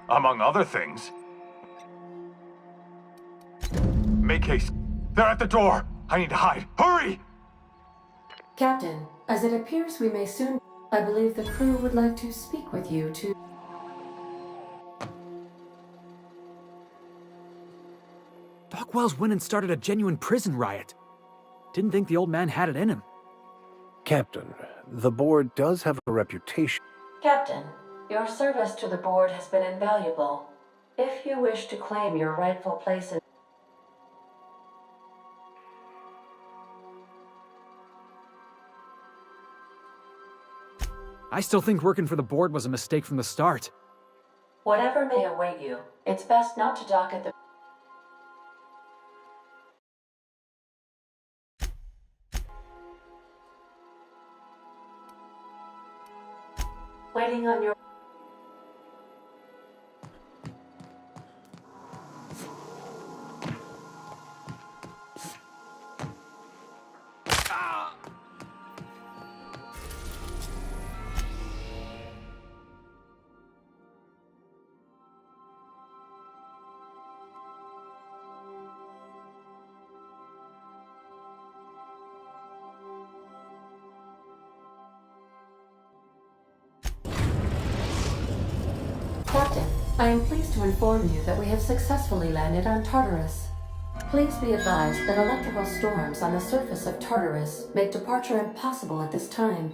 Among other things. Make haste. They're at the door. I need to hide. Hurry! Captain, as it appears we may soon... I believe the crew would like to speak with you to... Doc Wells went and started a genuine prison riot. Didn't think the old man had it in him. Captain, the board does have a reputation. Captain, your service to the board has been invaluable. If you wish to claim your rightful place in... I still think working for the board was a mistake from the start. Whatever may await you, it's best not to dock at the... Waiting on your... Captain, I am pleased to inform you that we have successfully landed on Tartarus. Please be advised that electrical storms on the surface of Tartarus make departure impossible at this time.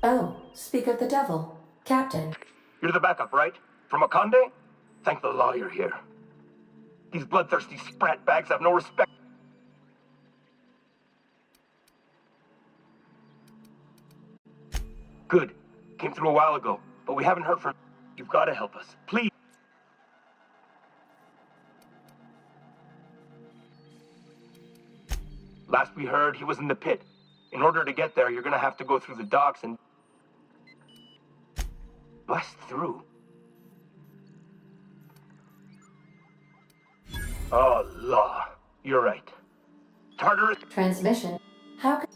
Oh, speak of the devil. Captain. You're the backup, right? From Akande? Thank the law you're here. These bloodthirsty sprat bags have no respect. Good. Came through a while ago, but we haven't heard from... You've got to help us. Please. Last we heard, he was in the pit. In order to get there, you're gonna have to go through the docks and... Blast through. Oh, law. You're right. Tartarus... Transmission. How can...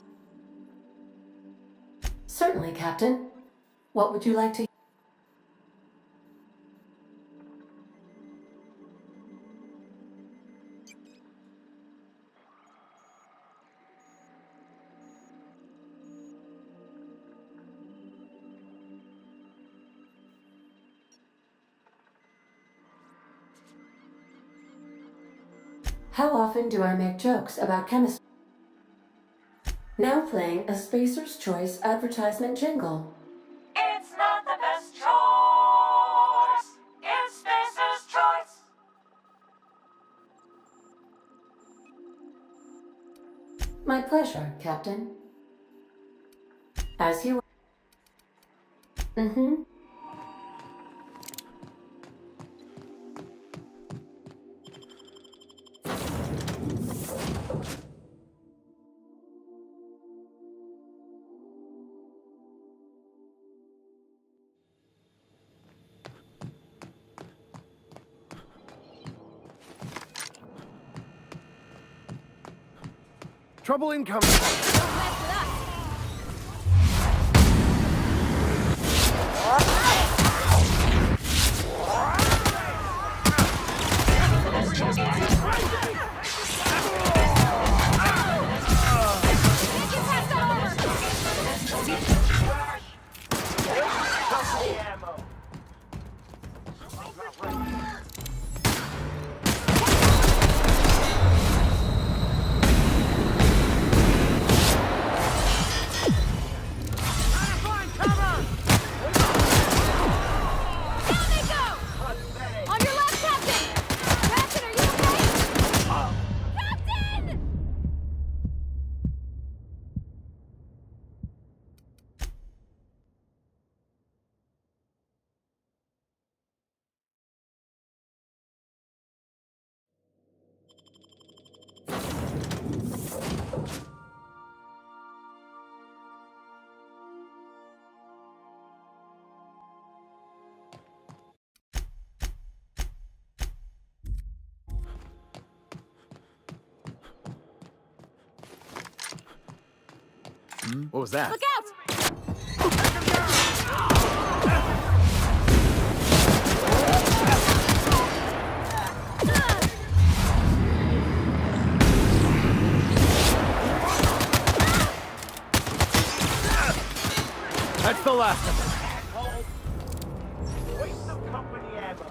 Certainly, Captain. What would you like to... How often do I make jokes about chemistry? Now playing a Spacers Choice advertisement jingle. It's not the best choice. It's Spacers Choice. My pleasure, Captain. As you... Mm-hmm. Trouble incoming. What was that? Look out! That's the last of it. Waste of company ever.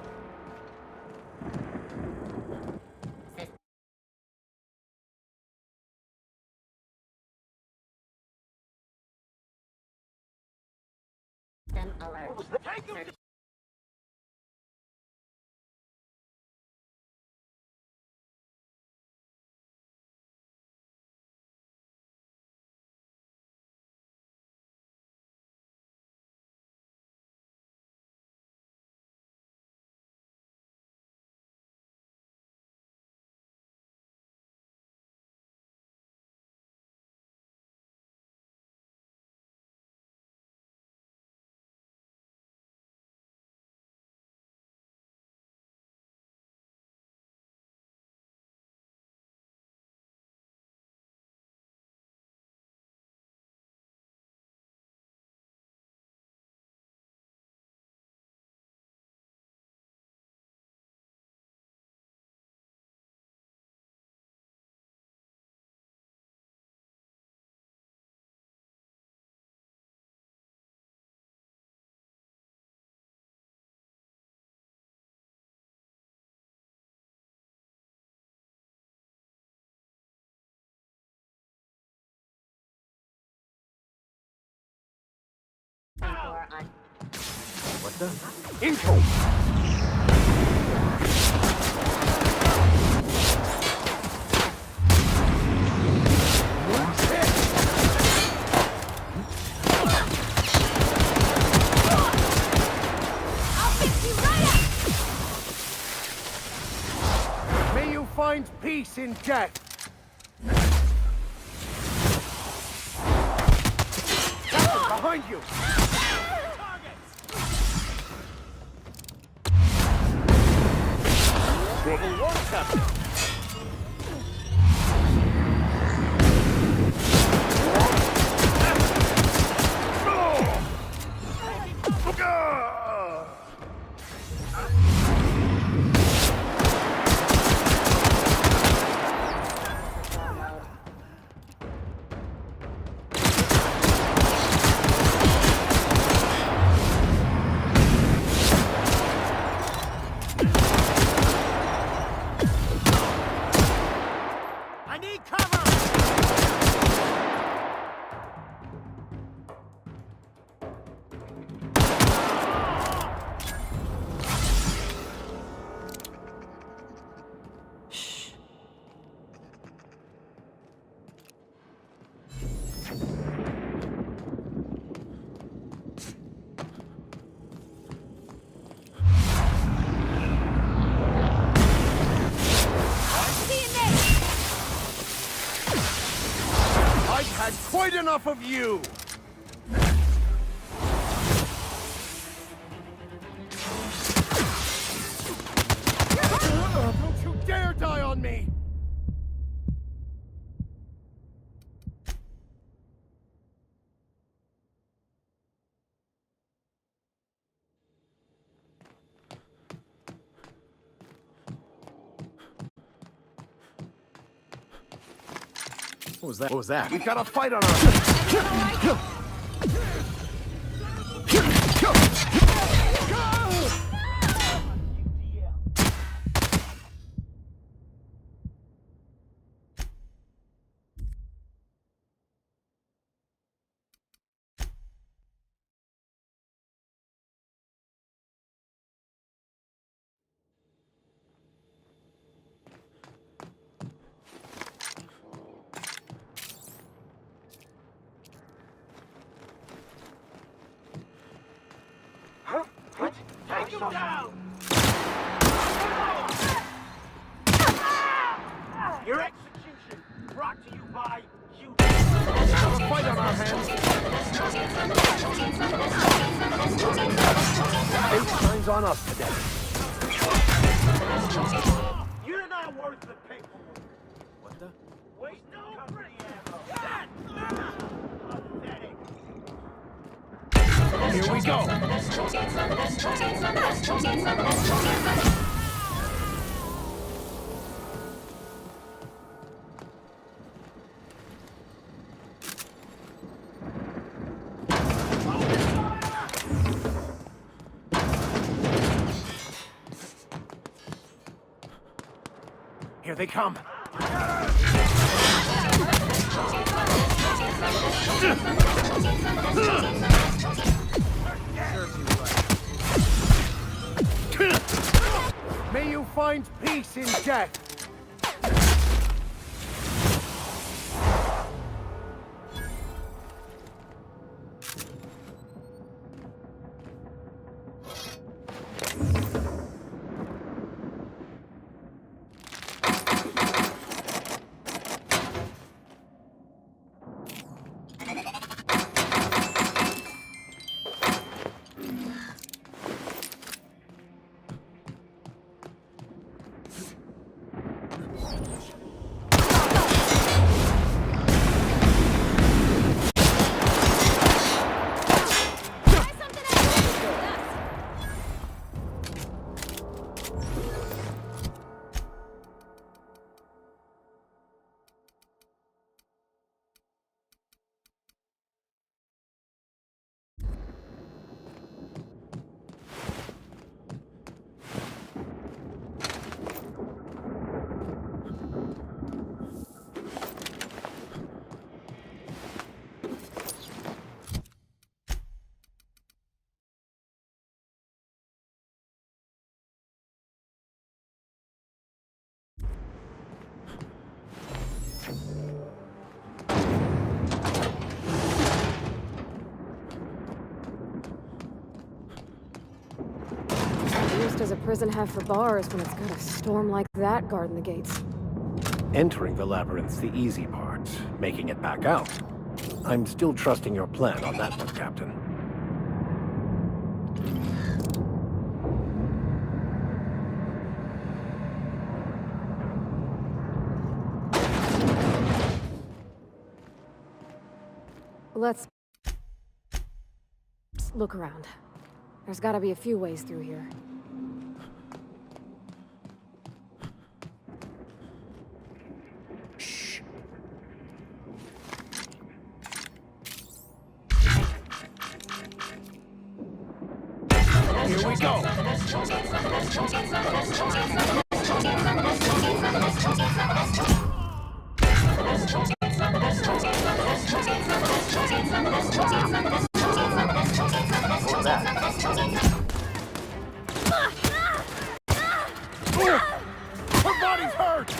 What the? Info! May you find peace in death. Captain, behind you. Level 1, Captain. I need cover. I've had quite enough of you! Don't you dare die on me! What was that? What was that? We've got a fight on our hands! Take him down! Your execution brought to you by you. Have a fight on our hands. 8 signs on us today. You're not worth the paperwork. What the? Waste no pretty ammo. Here we go! Here they come! May you find peace in death! What use does a prison have for bars when it's got a storm like that guarding the gates? Entering the labyrinth's the easy part. Making it back out. I'm still trusting your plan on that one, Captain. Let's look around. There's gotta be a few ways through here. Shh. Here we go! Her body's hurt!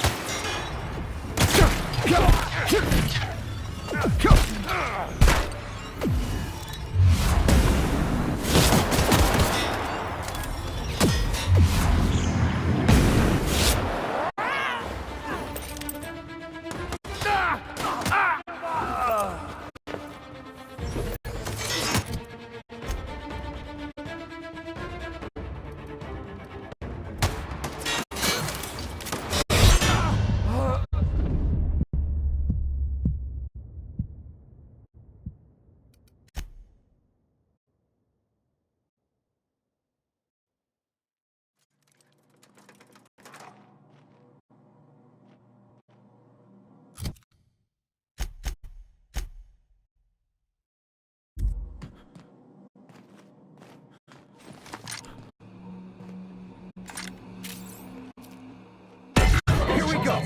Here we go!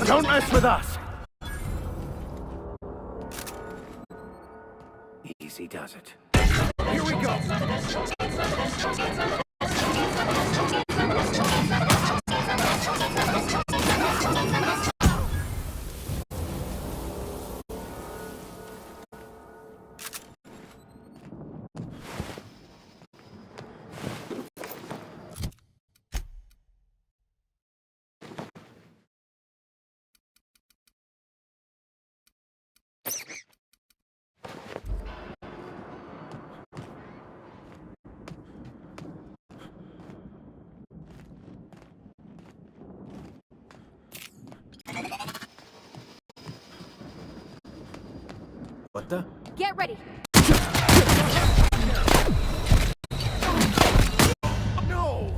Don't mess with us! Easy does it. Here we go! Doctor? Get ready. No!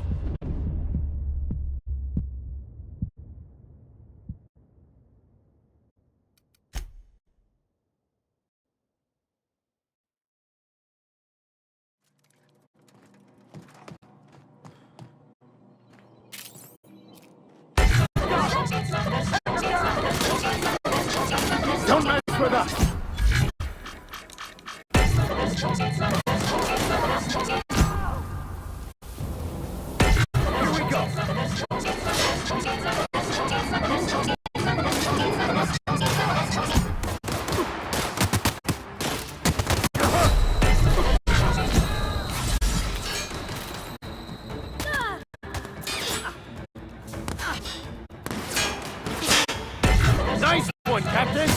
Don't mess with us! Here we go! Nice one, Captain!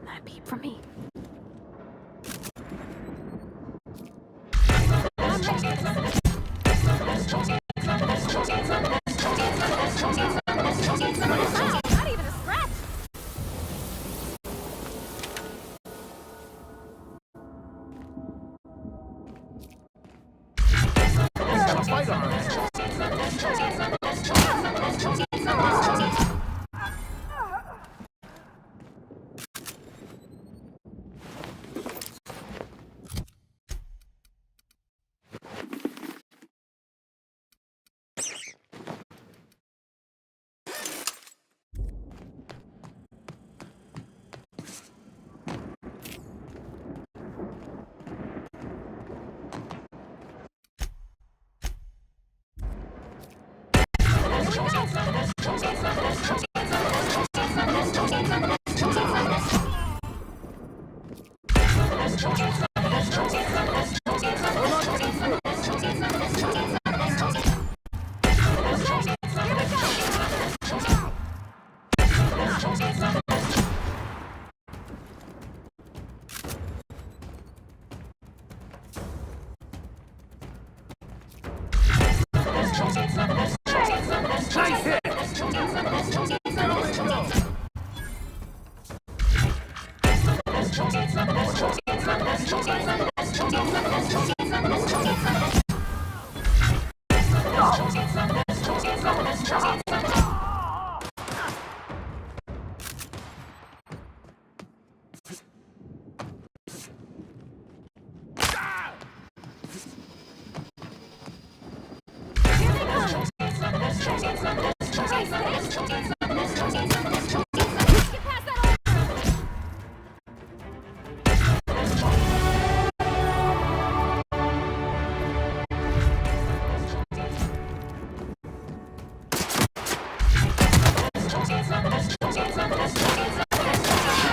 Not a peep from me. Not even a scratch! He's got a fight on our hands. Nice hit!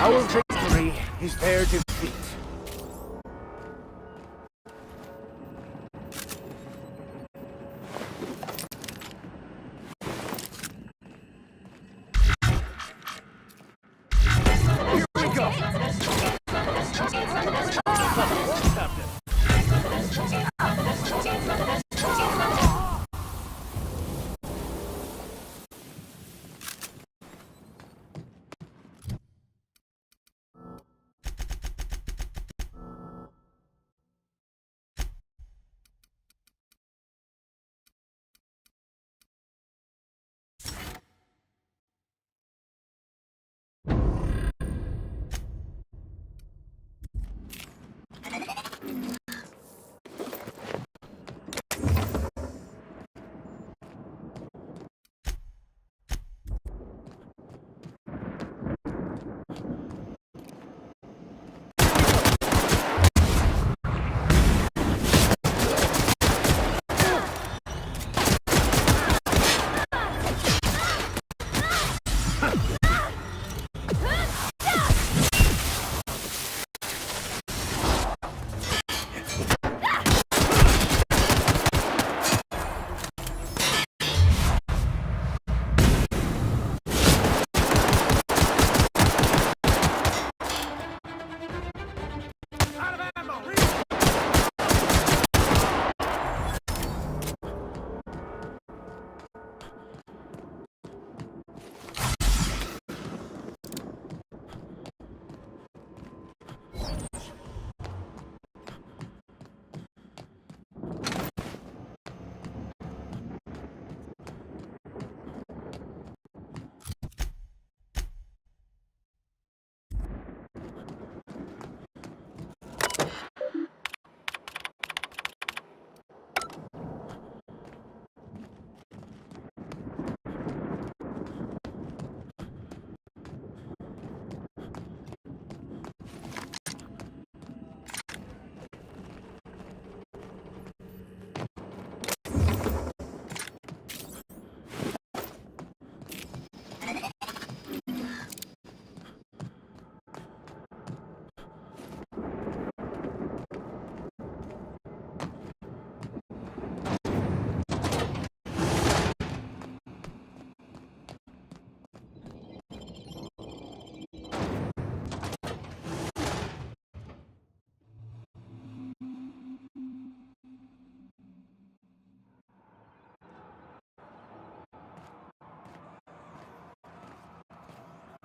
Our victory is their defeat. Here we go!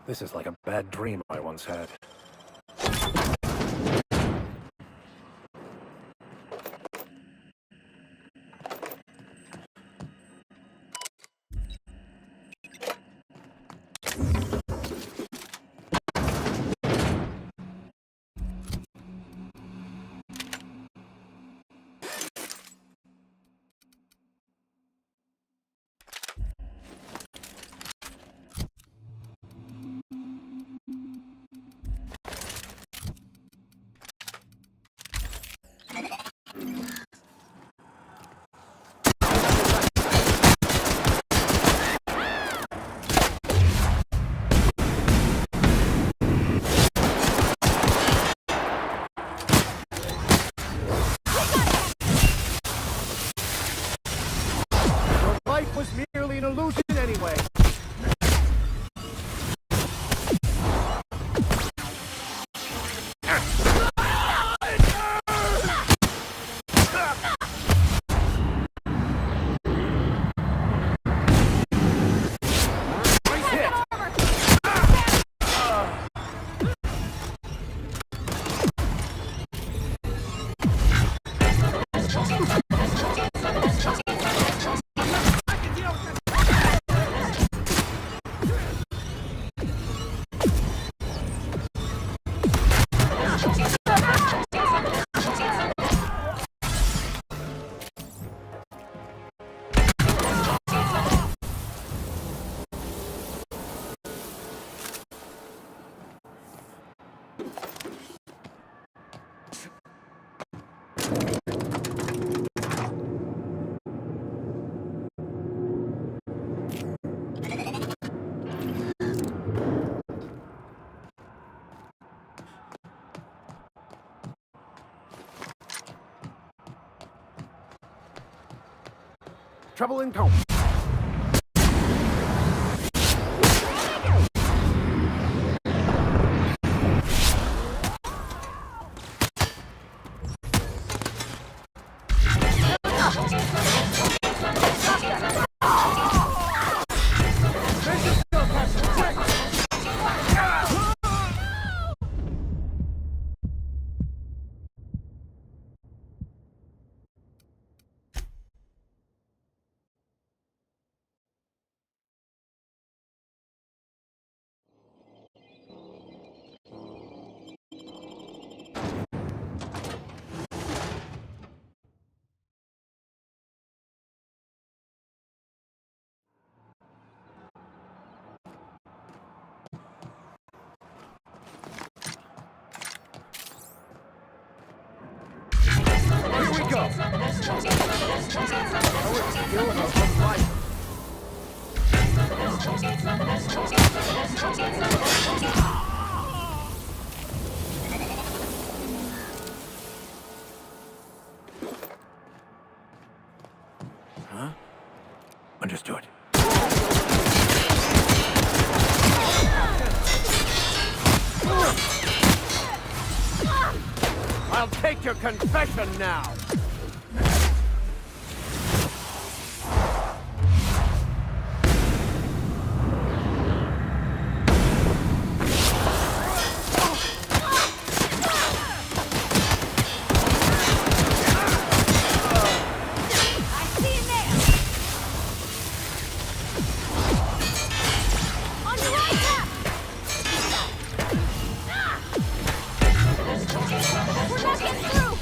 This is like a bad dream I once had. Life was merely an illusion anyway. Trouble in comb. Here we go. Huh? Understood. I'll take your confession now. We're not getting through!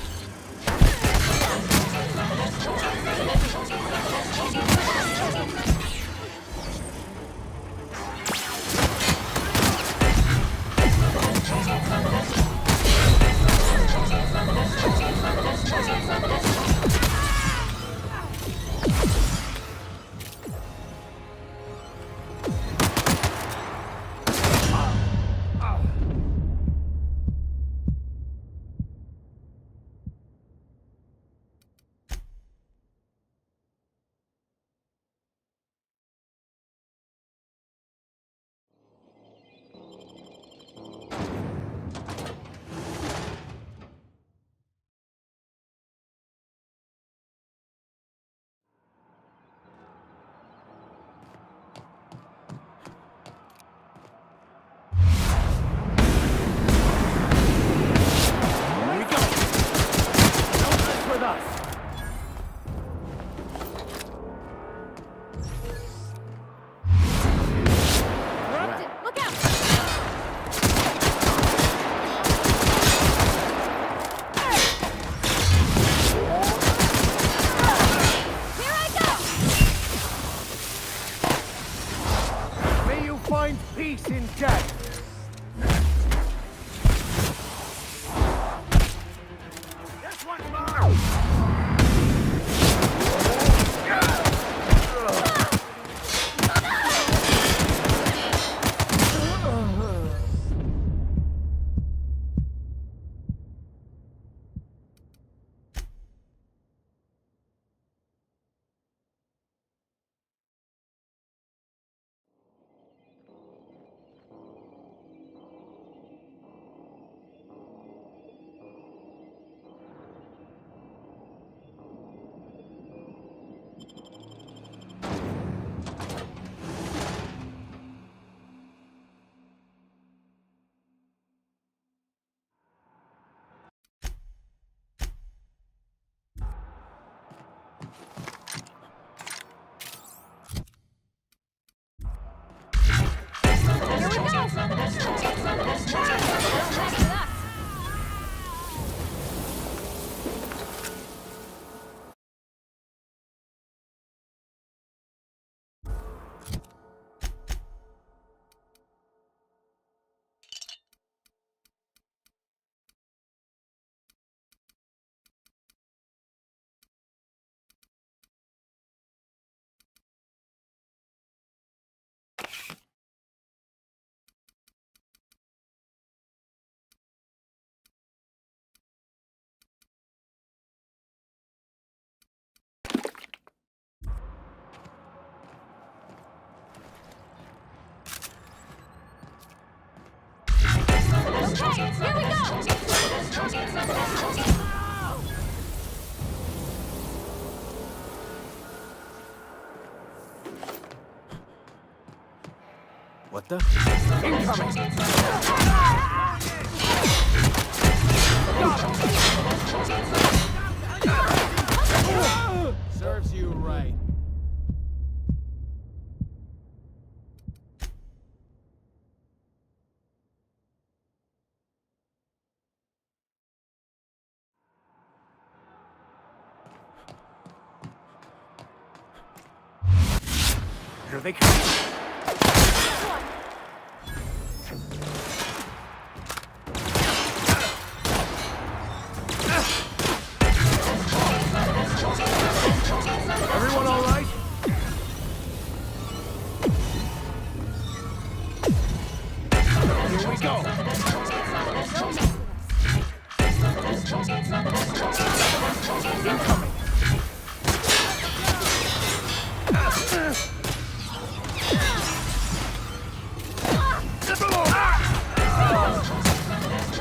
Peace in death! This one's mine! What the? Serves you right. Here they come. Everyone all right? Here we go.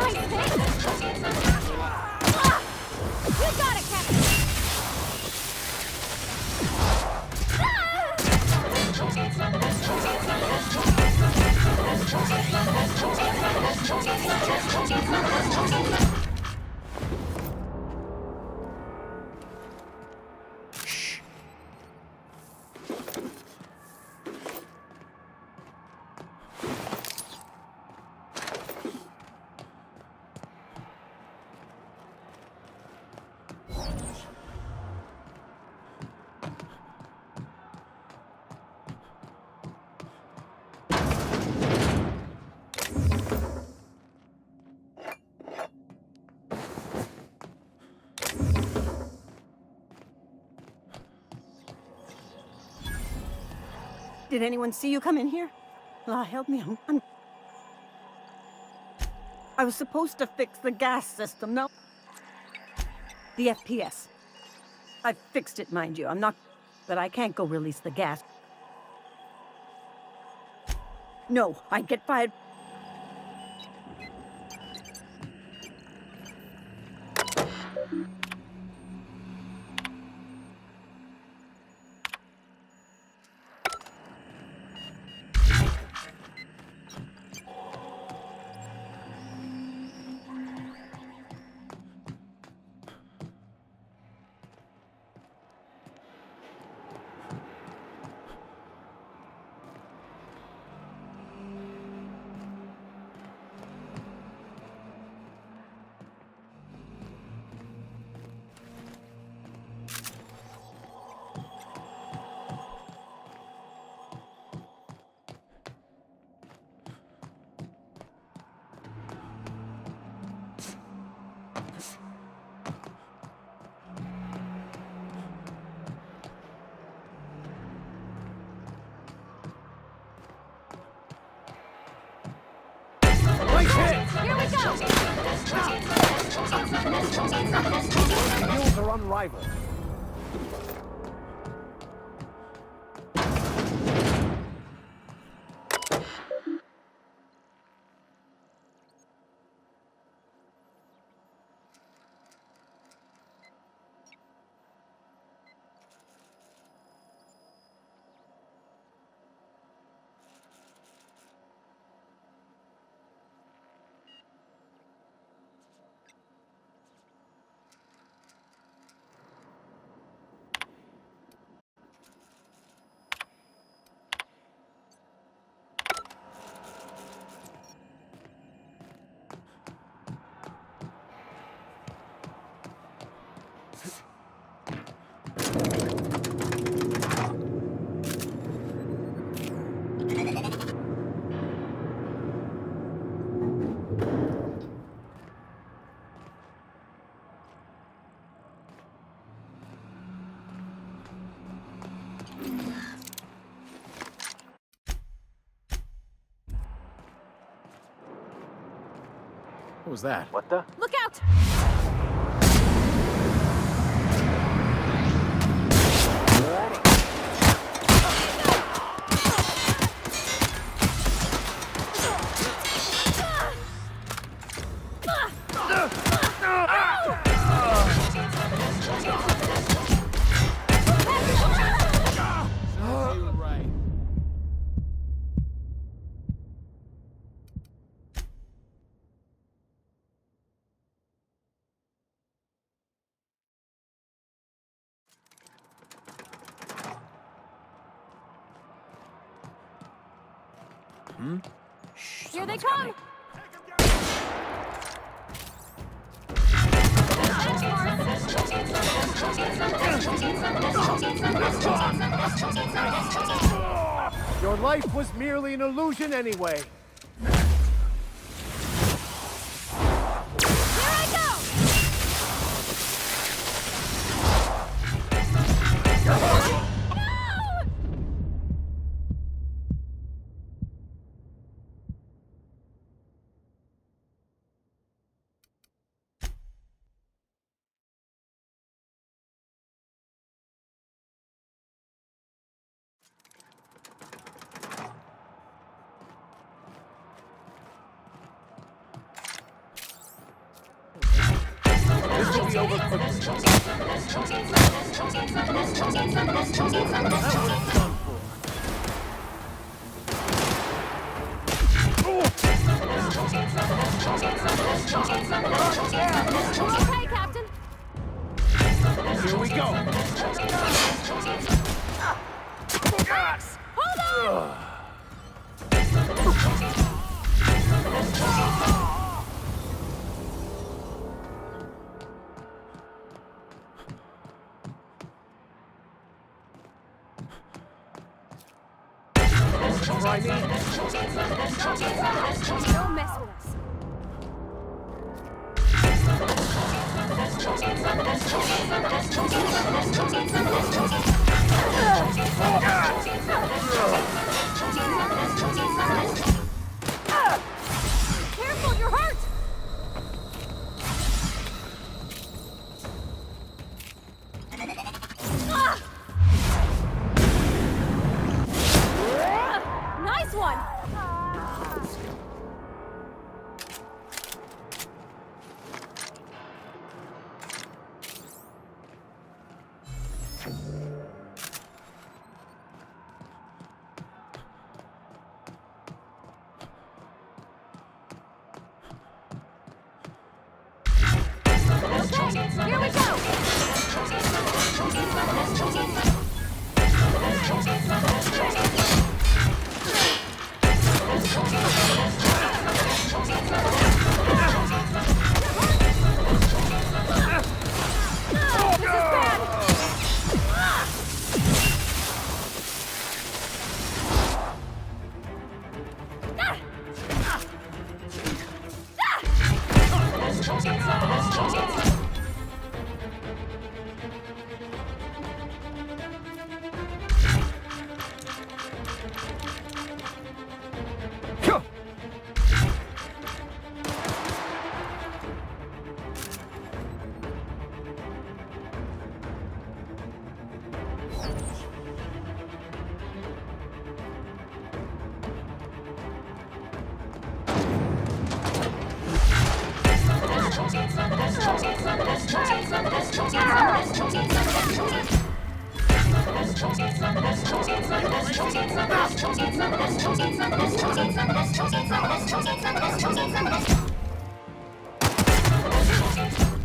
Incoming. Did anyone see you come in here? Help me. I was supposed to fix the gas system. No. The FPS. I fixed it, mind you. I'm not... But I can't go release the gas. No, I'd get fired. skills are unrivaled. What was that? What the? Look out! Here they come! Your life was merely an illusion anyway. This will be over quickly. Okay, Captain. Here we go. Hold on! Try me. Don't mess with us. Careful, you're hurt! Nice one! Okay, here we go!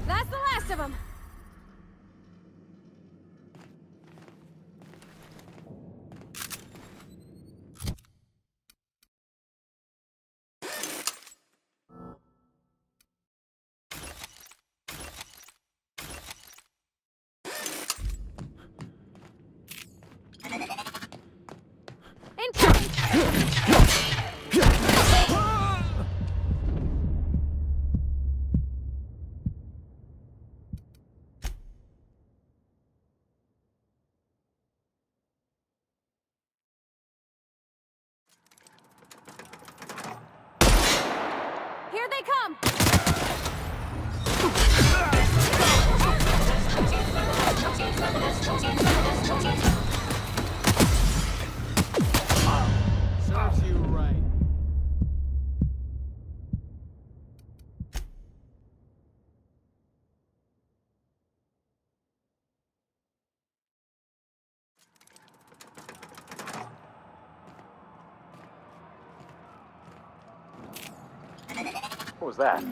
That's the last of them. Here they come! Serves you right. What was that?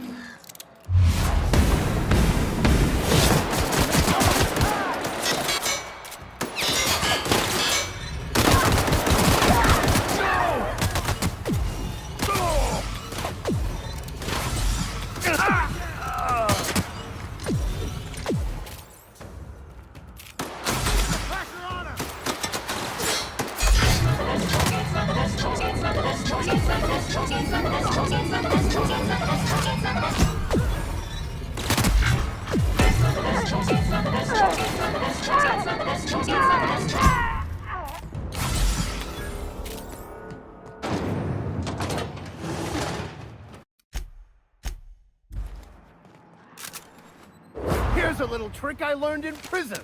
Here's a little trick I learned in prison.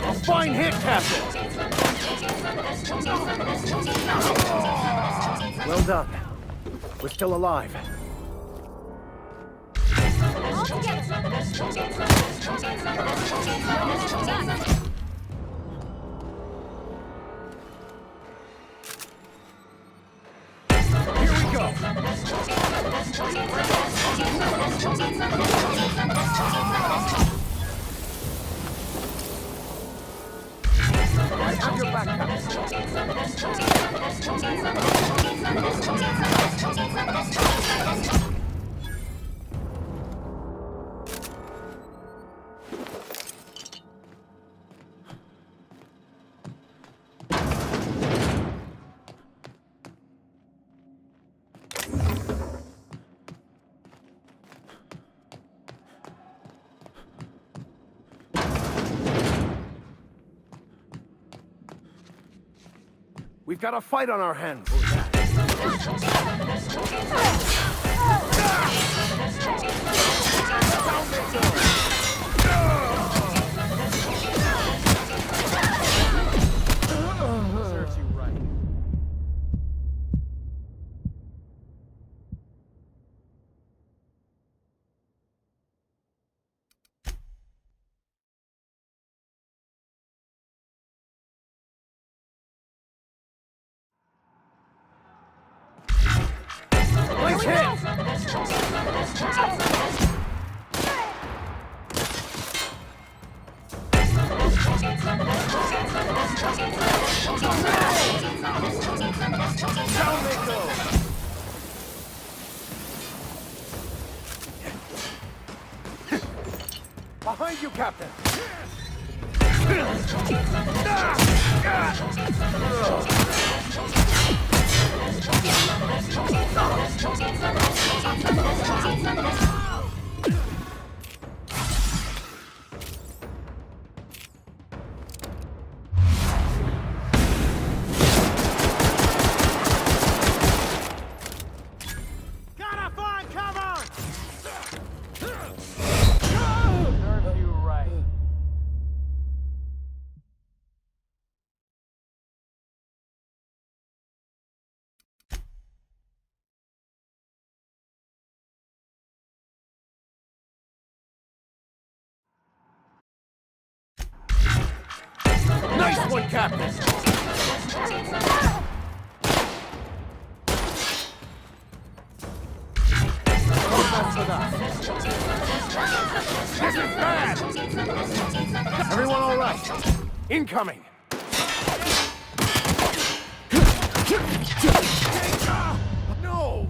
A fine hit, Captain! Well done. We're still alive. All together. Here we go! I have your back, Captain. We've got a fight on our hands. Serves you right. Nice hit! Down they go! Behind you, Captain! Gotta find cover! Serves you right. one, Captain. This is bad! Everyone all right? Incoming! No!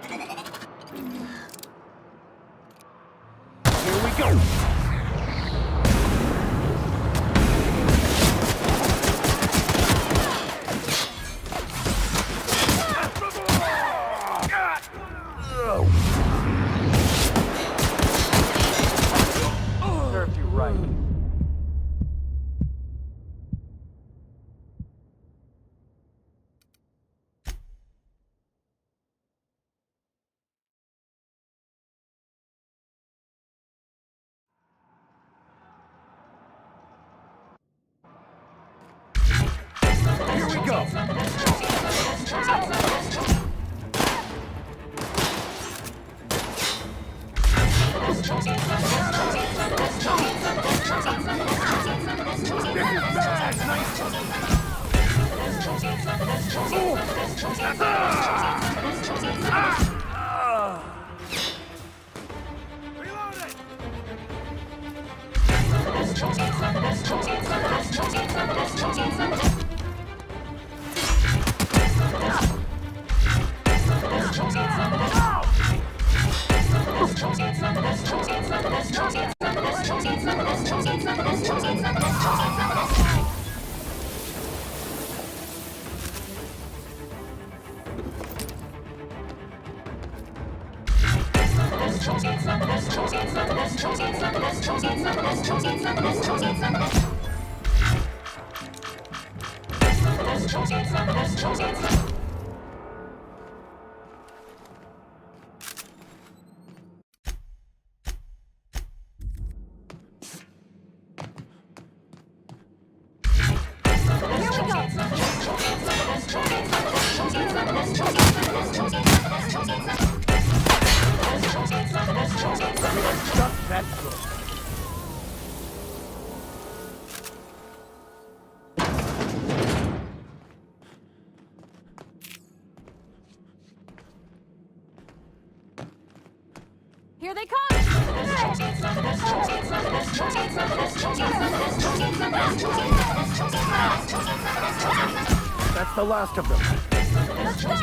Here we go! Served you right. Here we go! That's good. Here they come! That's the last of them. Let's go!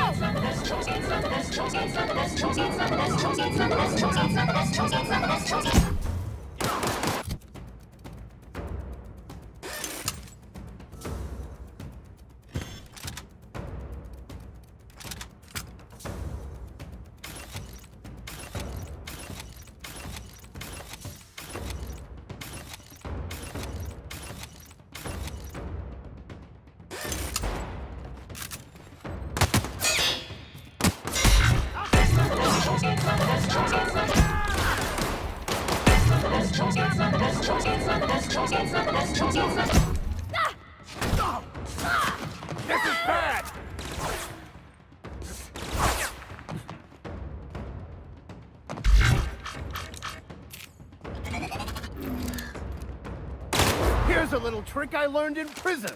This is bad! Here's a little trick I learned in prison.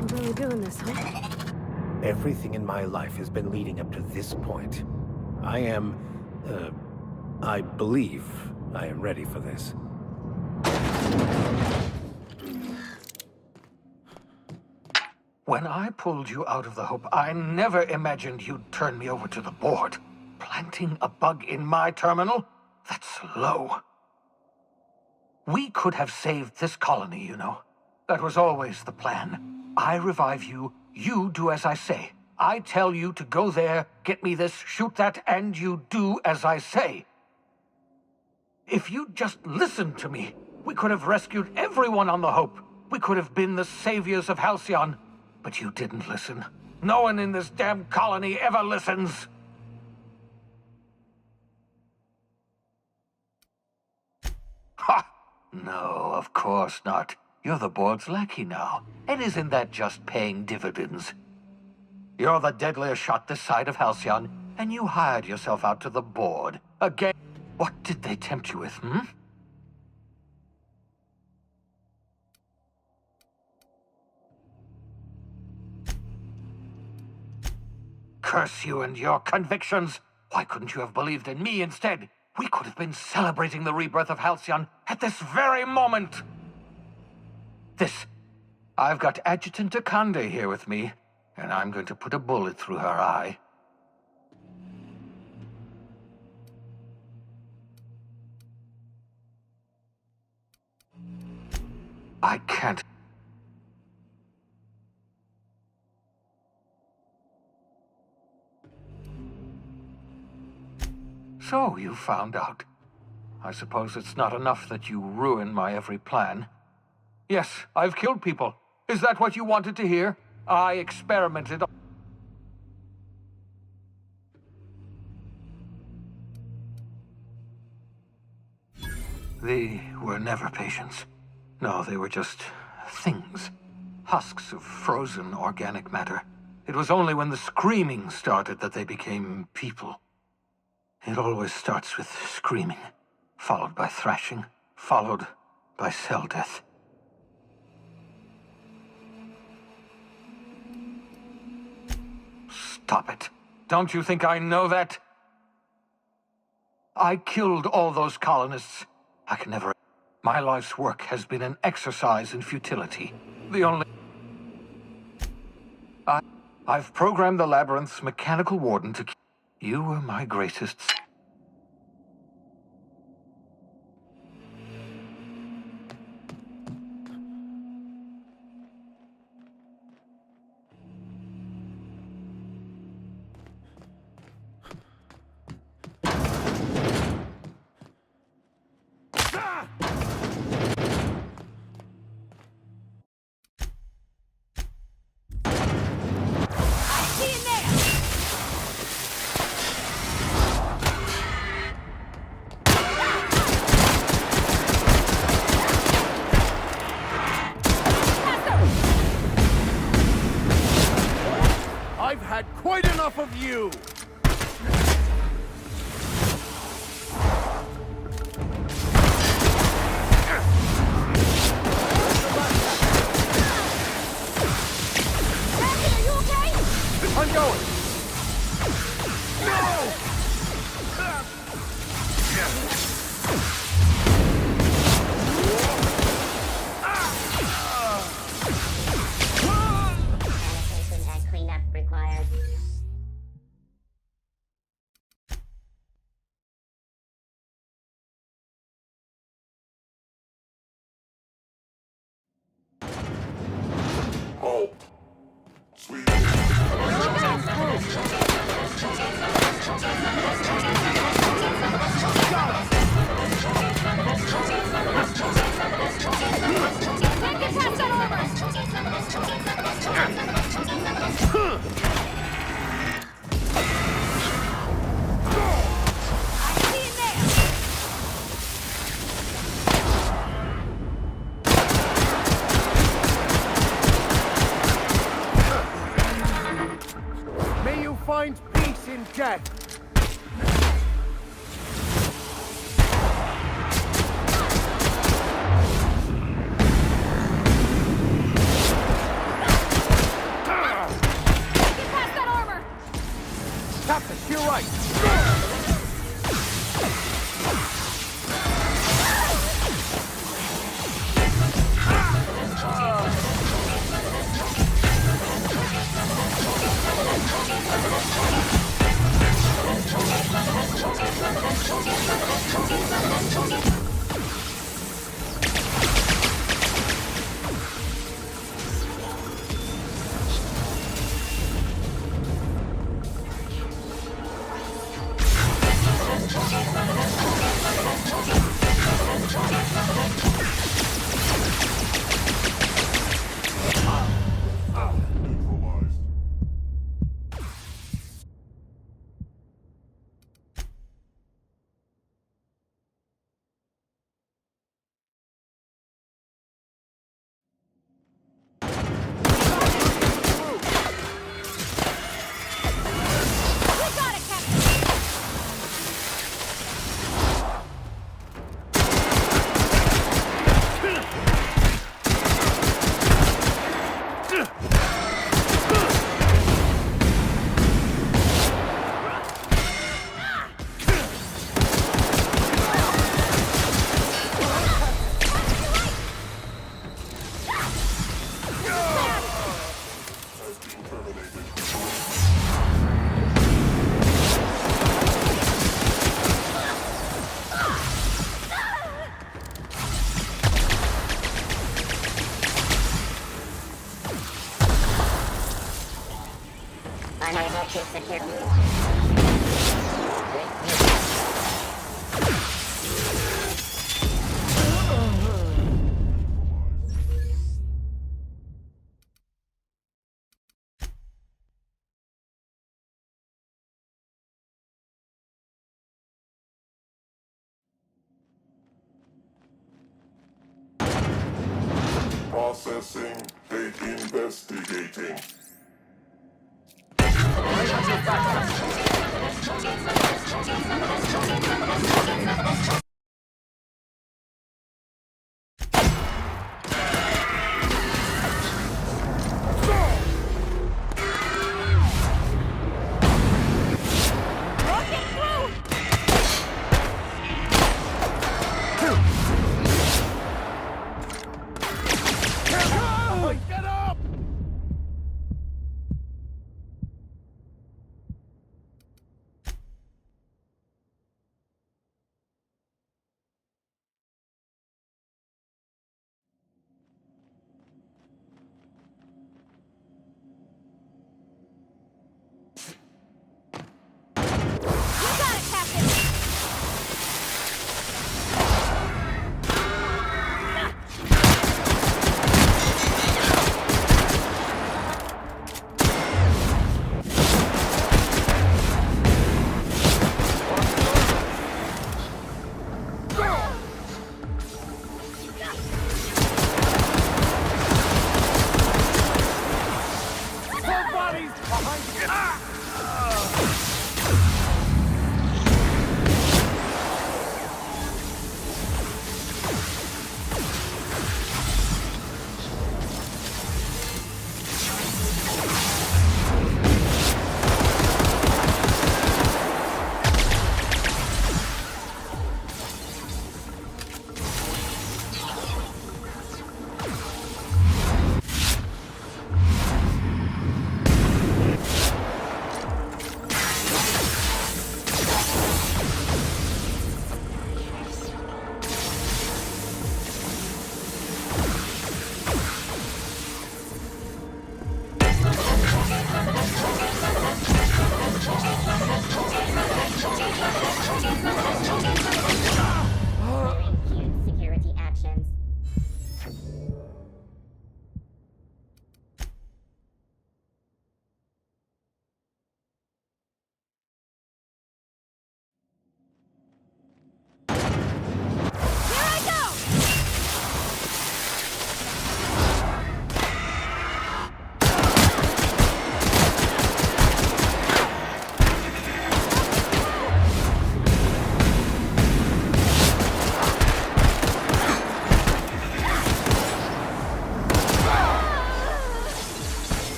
We're really doing this, huh? Everything in my life has been leading up to this point. I believe I am ready for this. When I pulled you out of the Hope, I never imagined you'd turn me over to the board. Planting a bug in my terminal? That's low. We could have saved this colony, you know. That was always the plan. I revive you, you do as I say. I tell you to go there, get me this, shoot that, and you do as I say. If you'd just listened to me, we could have rescued everyone on the Hope. We could have been the saviors of Halcyon. But you didn't listen. No one in this damn colony ever listens. Ha! No, of course not. You're the board's lackey now. And isn't that just paying dividends? You're the deadliest shot this side of Halcyon, and you hired yourself out to the board. Again, what did they tempt you with, hmm? Curse you and your convictions! Why couldn't you have believed in me instead? We could have been celebrating the rebirth of Halcyon at this very moment! I've got Adjutant Akande here with me, and I'm going to put a bullet through her eye. I can't... So, you found out. I suppose it's not enough that you ruin my every plan. Yes, I've killed people. Is that what you wanted to hear? I experimented on... They were never patients. No, they were just things. Husks of frozen organic matter. It was only when the screaming started that they became people. It always starts with screaming, followed by thrashing, followed by cell death. Stop it. Don't you think I know that? I killed all those colonists. I can never... My life's work has been an exercise in futility. The only... I've programmed the Labyrinth's mechanical warden to... You were my greatest... I've had quite enough of you! Are you okay? I'm going! No! May you find peace in death. Get past that armor! Captain, to your right. Unable to secure. Processing, date investigating. Get up!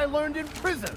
learned in prison.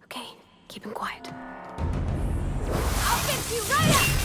Okay, keep him quiet. I'll fix you right up!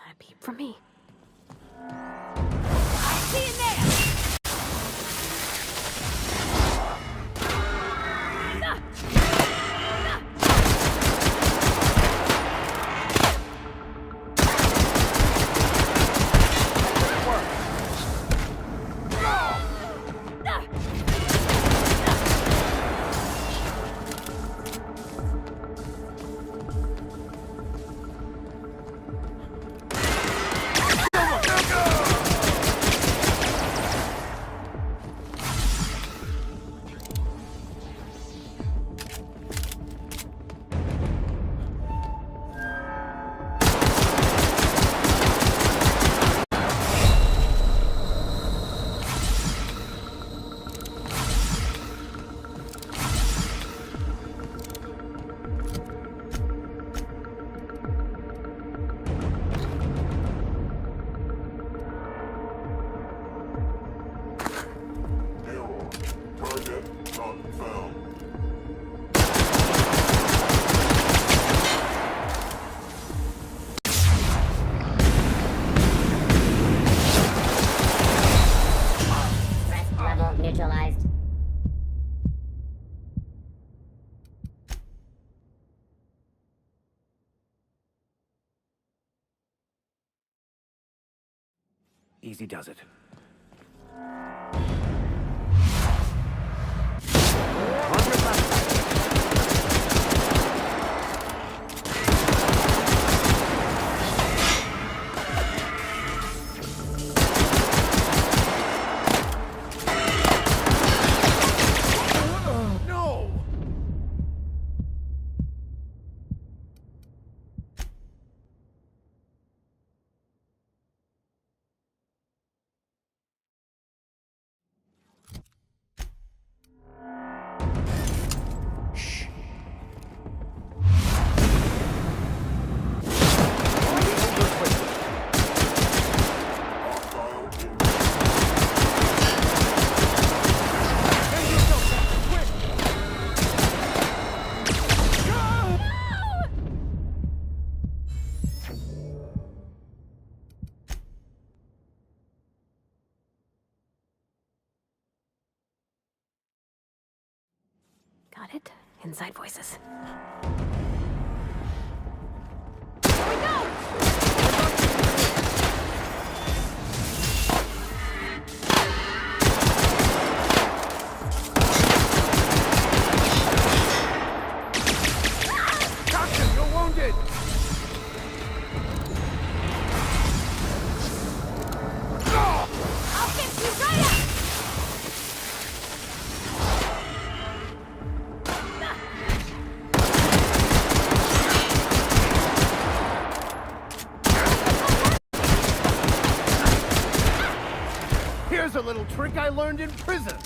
Not a peep from me. I see you there! neutralized. Easy does it. Got it? Inside voices. Here's a little trick I learned in prison.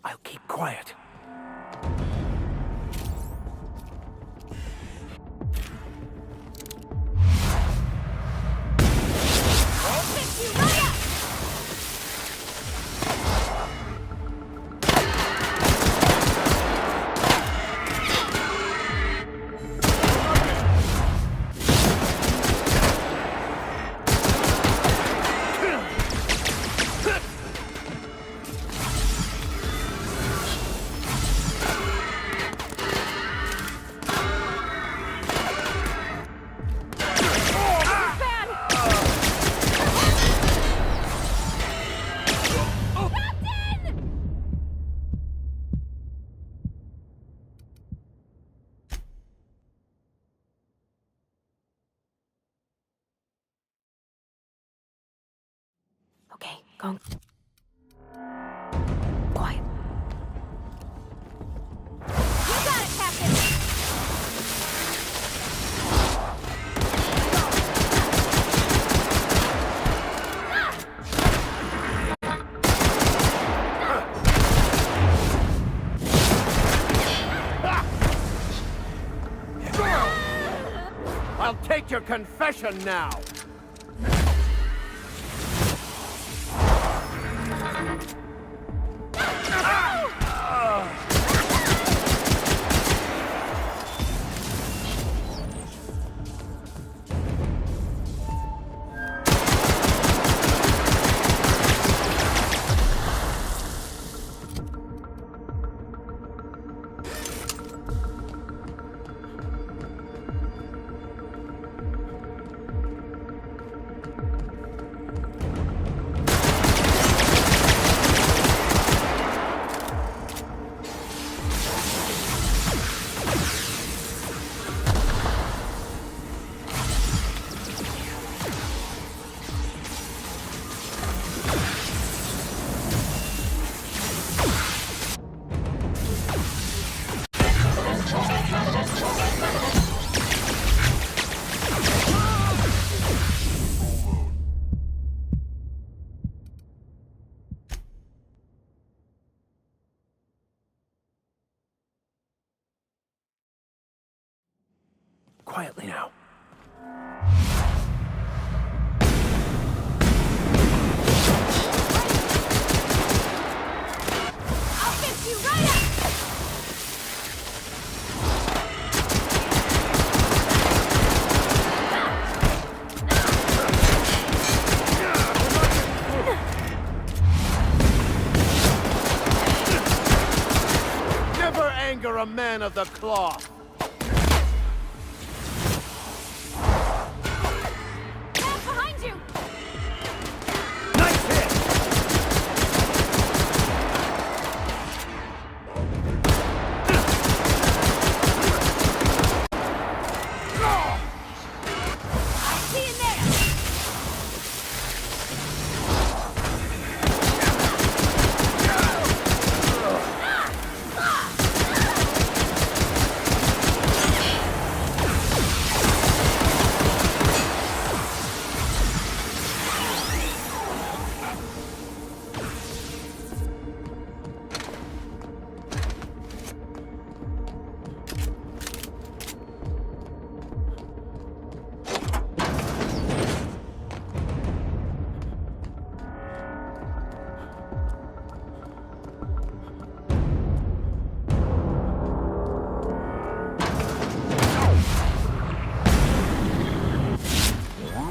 I'll keep quiet. Okay, go. Quiet. You got it, Captain! get your confession now! Quietly now. I'll fix you right up! Never anger a man of the cloth! Behind you! Nice hit! I see in there!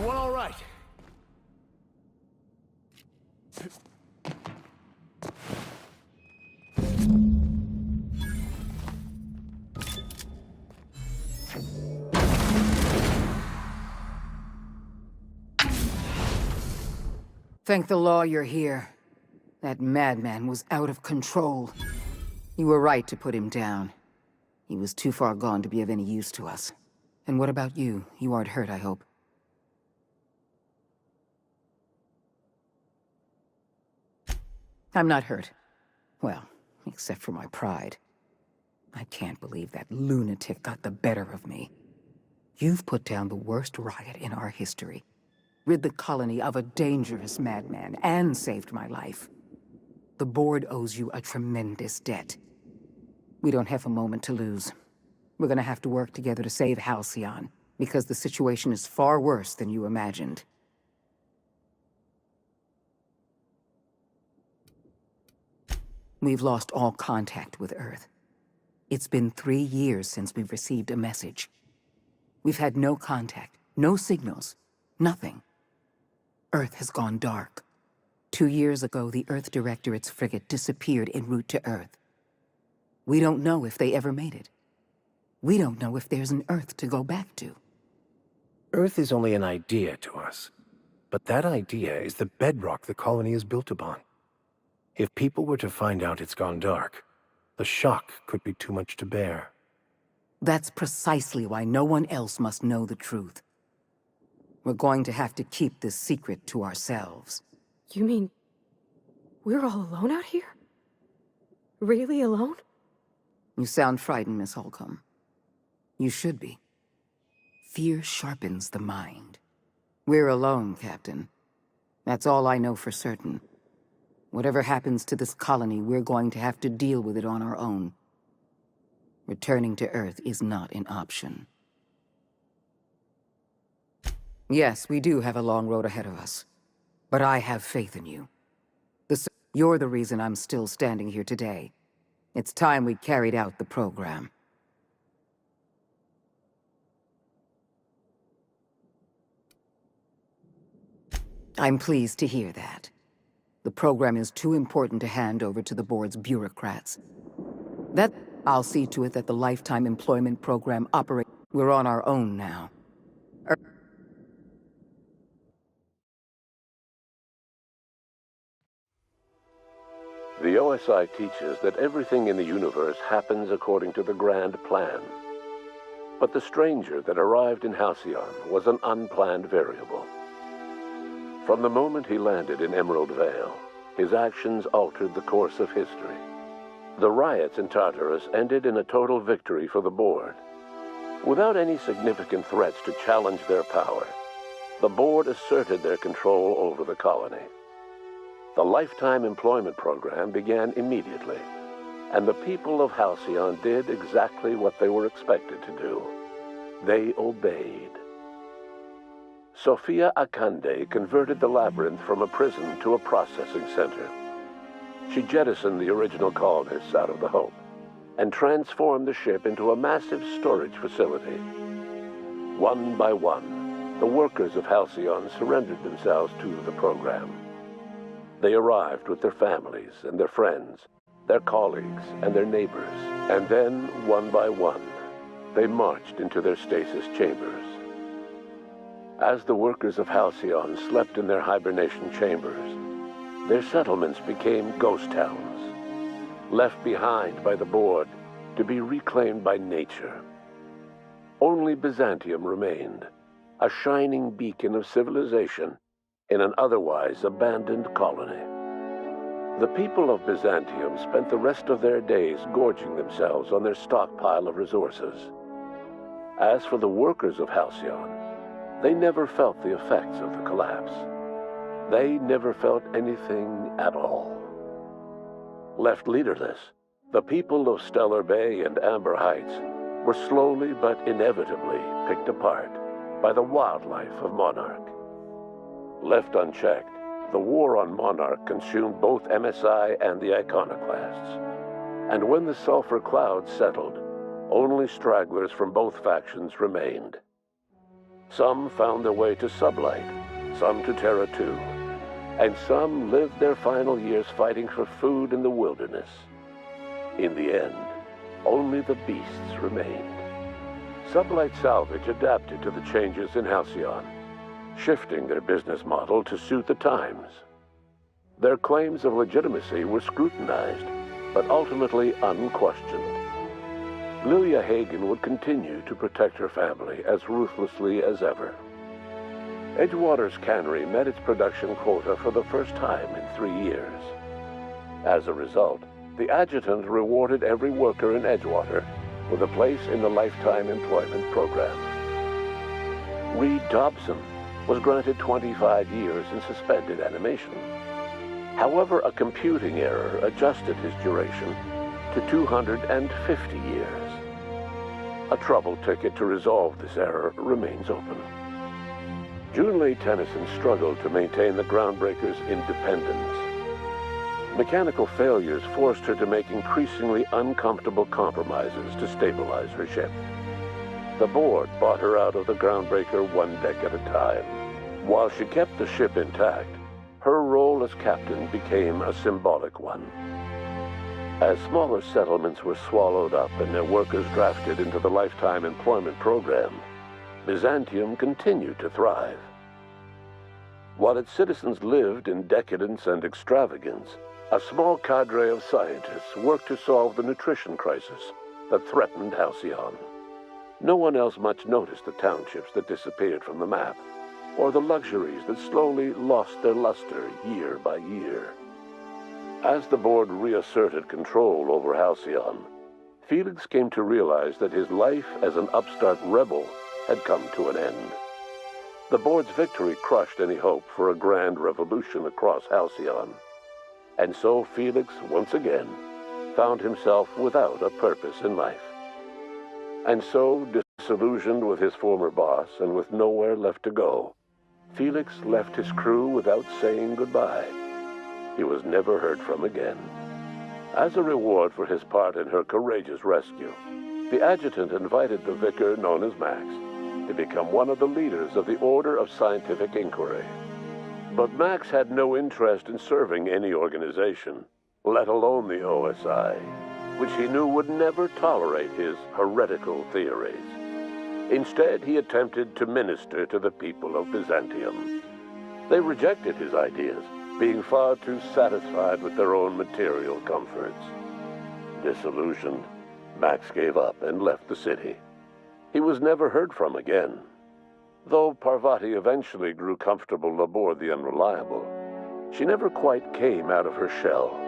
Well, all right. Thank the law you're here. That madman was out of control. You were right to put him down. He was too far gone to be of any use to us. And what about you? You aren't hurt, I hope. I'm not hurt. Well, except for my pride. I can't believe that lunatic got the better of me. You've put down the worst riot in our history, rid the colony of a dangerous madman, and saved my life. The board owes you a tremendous debt. We don't have a moment to lose. We're gonna have to work together to save Halcyon, because the situation is far worse than you imagined. We've lost all contact with Earth. It's been 3 years since we've received a message. We've had no contact, no signals, nothing. Earth has gone dark. 2 years ago, the Earth Directorate's frigate disappeared en route to Earth. We don't know if they ever made it. We don't know if there's an Earth to go back to. Earth is only an idea to us. But that idea is the bedrock the colony is built upon. If people were to find out it's gone dark, the shock could be too much to bear. That's precisely why no one else must know the truth. We're going to have to keep this secret to ourselves. You mean we're all alone out here? Really alone? You sound frightened, Miss Holcomb. You should be. Fear sharpens the mind. We're alone, Captain. That's all I know for certain. Whatever happens to this colony, we're going to have to deal with it on our own. Returning to Earth is not an option. Yes, we do have a long road ahead of us. But I have faith in you. You're the reason I'm still standing here today. It's time we carried out the program. I'm pleased to hear that. The program is too important to hand over to the board's bureaucrats. I'll see to it that the lifetime employment program operates. We're on our own now. The OSI teaches that everything in the universe happens according to the grand plan. But the stranger that arrived in Halcyon was an unplanned variable. From the moment he landed in Emerald Vale, his actions altered the course of history. The riots in Tartarus ended in a total victory for the board. Without any significant threats to challenge their power, the board asserted their control over the colony. The lifetime employment program began immediately, and the people of Halcyon did exactly what they were expected to do. They obeyed. Sophia Akande converted the labyrinth from a prison to a processing center. She jettisoned the original colonists out of the Hope and transformed the ship into a massive storage facility. One by one, the workers of Halcyon surrendered themselves to the program. They arrived with their families and their friends, their colleagues and their neighbors, and then, one by one, they marched into their stasis chambers. As the workers of Halcyon slept in their hibernation chambers, their settlements became ghost towns, left behind by the board to be reclaimed by nature. Only Byzantium remained, a shining beacon of civilization in an otherwise abandoned colony. The people of Byzantium spent the rest of their days gorging themselves on their stockpile of resources. As for the workers of Halcyon, they never felt the effects of the collapse. They never felt anything at all. Left leaderless, the people of Stellar Bay and Amber Heights were slowly but inevitably picked apart by the wildlife of Monarch. Left unchecked, the war on Monarch consumed both MSI and the Iconoclasts. And when the sulfur clouds settled, only stragglers from both factions remained. Some found their way to Sublight, some to Terra 2, and some lived their final years fighting for food in the wilderness. In the end, only the beasts remained. Sublight Salvage adapted to the changes in Halcyon, shifting their business model to suit the times. Their claims of legitimacy were scrutinized, but ultimately unquestioned. Lilia Hagen would continue to protect her family as ruthlessly as ever. Edgewater's cannery met its production quota for the first time in 3 years. As a result, the adjutant rewarded every worker in Edgewater with a place in the lifetime employment program. Reed Dobson was granted 25 years in suspended animation. However, a computing error adjusted his duration to 250 years. A trouble ticket to resolve this error remains open. Junlei Tennyson struggled to maintain the Groundbreaker's independence. Mechanical failures forced her to make increasingly uncomfortable compromises to stabilize her ship. The board bought her out of the Groundbreaker one deck at a time. While she kept the ship intact, her role as captain became a symbolic one. As smaller settlements were swallowed up and their workers drafted into the lifetime employment program, Byzantium continued to thrive. While its citizens lived in decadence and extravagance, a small cadre of scientists worked to solve the nutrition crisis that threatened Halcyon. No one else much noticed the townships that disappeared from the map, or the luxuries that slowly lost their luster year by year. As the board reasserted control over Halcyon, Felix came to realize that his life as an upstart rebel had come to an end. The board's victory crushed any hope for a grand revolution across Halcyon. And so Felix, once again, found himself without a purpose in life. And so, Disillusioned with his former boss and with nowhere left to go, Felix left his crew without saying goodbye. He was never heard from again. As a reward for his part in her courageous rescue, the adjutant invited the vicar known as Max to become one of the leaders of the Order of Scientific Inquiry. But Max had no interest in serving any organization, let alone the OSI, which he knew would never tolerate his heretical theories. Instead, he attempted to minister to the people of Byzantium. They rejected his ideas, being far too satisfied with their own material comforts. Disillusioned, Max gave up and left the city. He was never heard from again. Though Parvati eventually grew comfortable aboard the Unreliable, she never quite came out of her shell.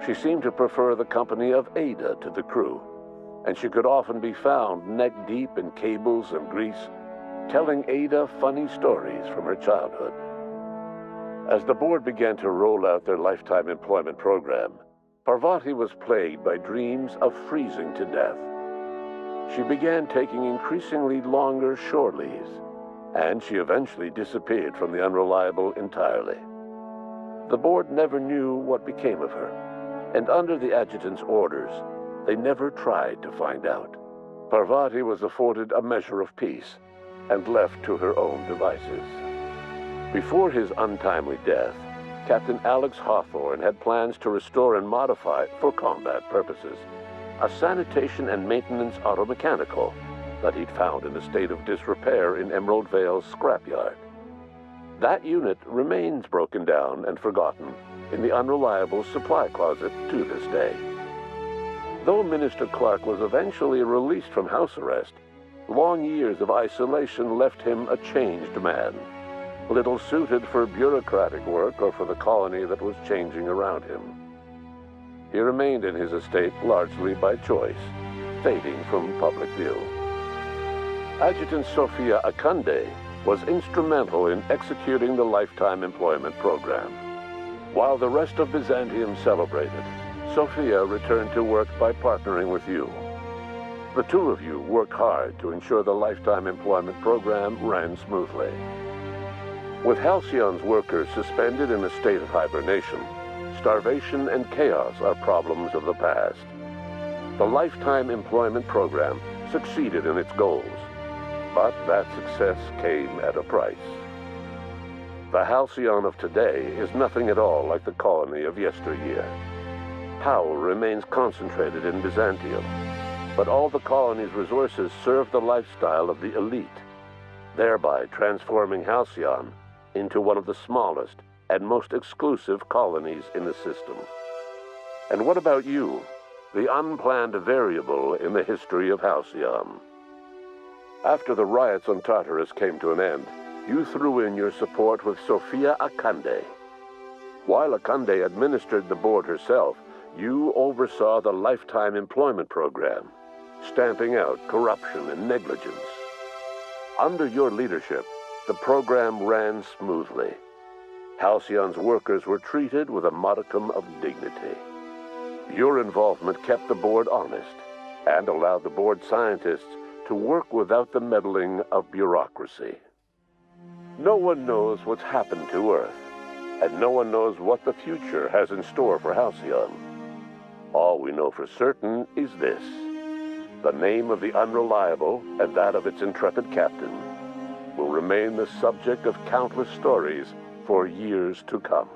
She seemed to prefer the company of Ada to the crew, and she could often be found neck-deep in cables and grease, telling Ada funny stories from her childhood. As the board began to roll out their lifetime employment program, Parvati was plagued by dreams of freezing to death. She began taking increasingly longer shore leaves, and she eventually disappeared from the Unreliable entirely. The board never knew what became of her, and under the adjutant's orders, they never tried to find out. Parvati was afforded a measure of peace and left to her own devices. Before his untimely death, Captain Alex Hawthorne had plans to restore and modify, for combat purposes, a sanitation and maintenance automechanical that he'd found in a state of disrepair in Emerald Vale's scrapyard. That unit remains broken down and forgotten in the Unreliable supply closet to this day. Though Minister Clark was eventually released from house arrest, long years of isolation left him a changed man, little suited for bureaucratic work or for the colony that was changing around him. He remained in his estate largely by choice, fading from public view. Adjutant Sophia Akande was instrumental in executing the lifetime employment program. While the rest of Byzantium celebrated, Sophia returned to work by partnering with you. The two of you worked hard to ensure the lifetime employment program ran smoothly. With Halcyon's workers suspended in a state of hibernation, starvation and chaos are problems of the past. The lifetime employment program succeeded in its goals, but that success came at a price. The Halcyon of today is nothing at all like the colony of yesteryear. Power remains concentrated in Byzantium, but all the colony's resources serve the lifestyle of the elite, thereby transforming Halcyon into one of the smallest and most exclusive colonies in the system. And what about you, the unplanned variable in the history of Halcyon? After the riots on Tartarus came to an end, you threw in your support with Sophia Akande. While Akande administered the board herself, you oversaw the lifetime employment program, stamping out corruption and negligence. Under your leadership, the program ran smoothly. Halcyon's workers were treated with a modicum of dignity. Your involvement kept the board honest and allowed the board scientists to work without the meddling of bureaucracy. No one knows what's happened to Earth, and no one knows what the future has in store for Halcyon. All we know for certain is this: the name of the Unreliable and that of its intrepid captain will remain the subject of countless stories for years to come.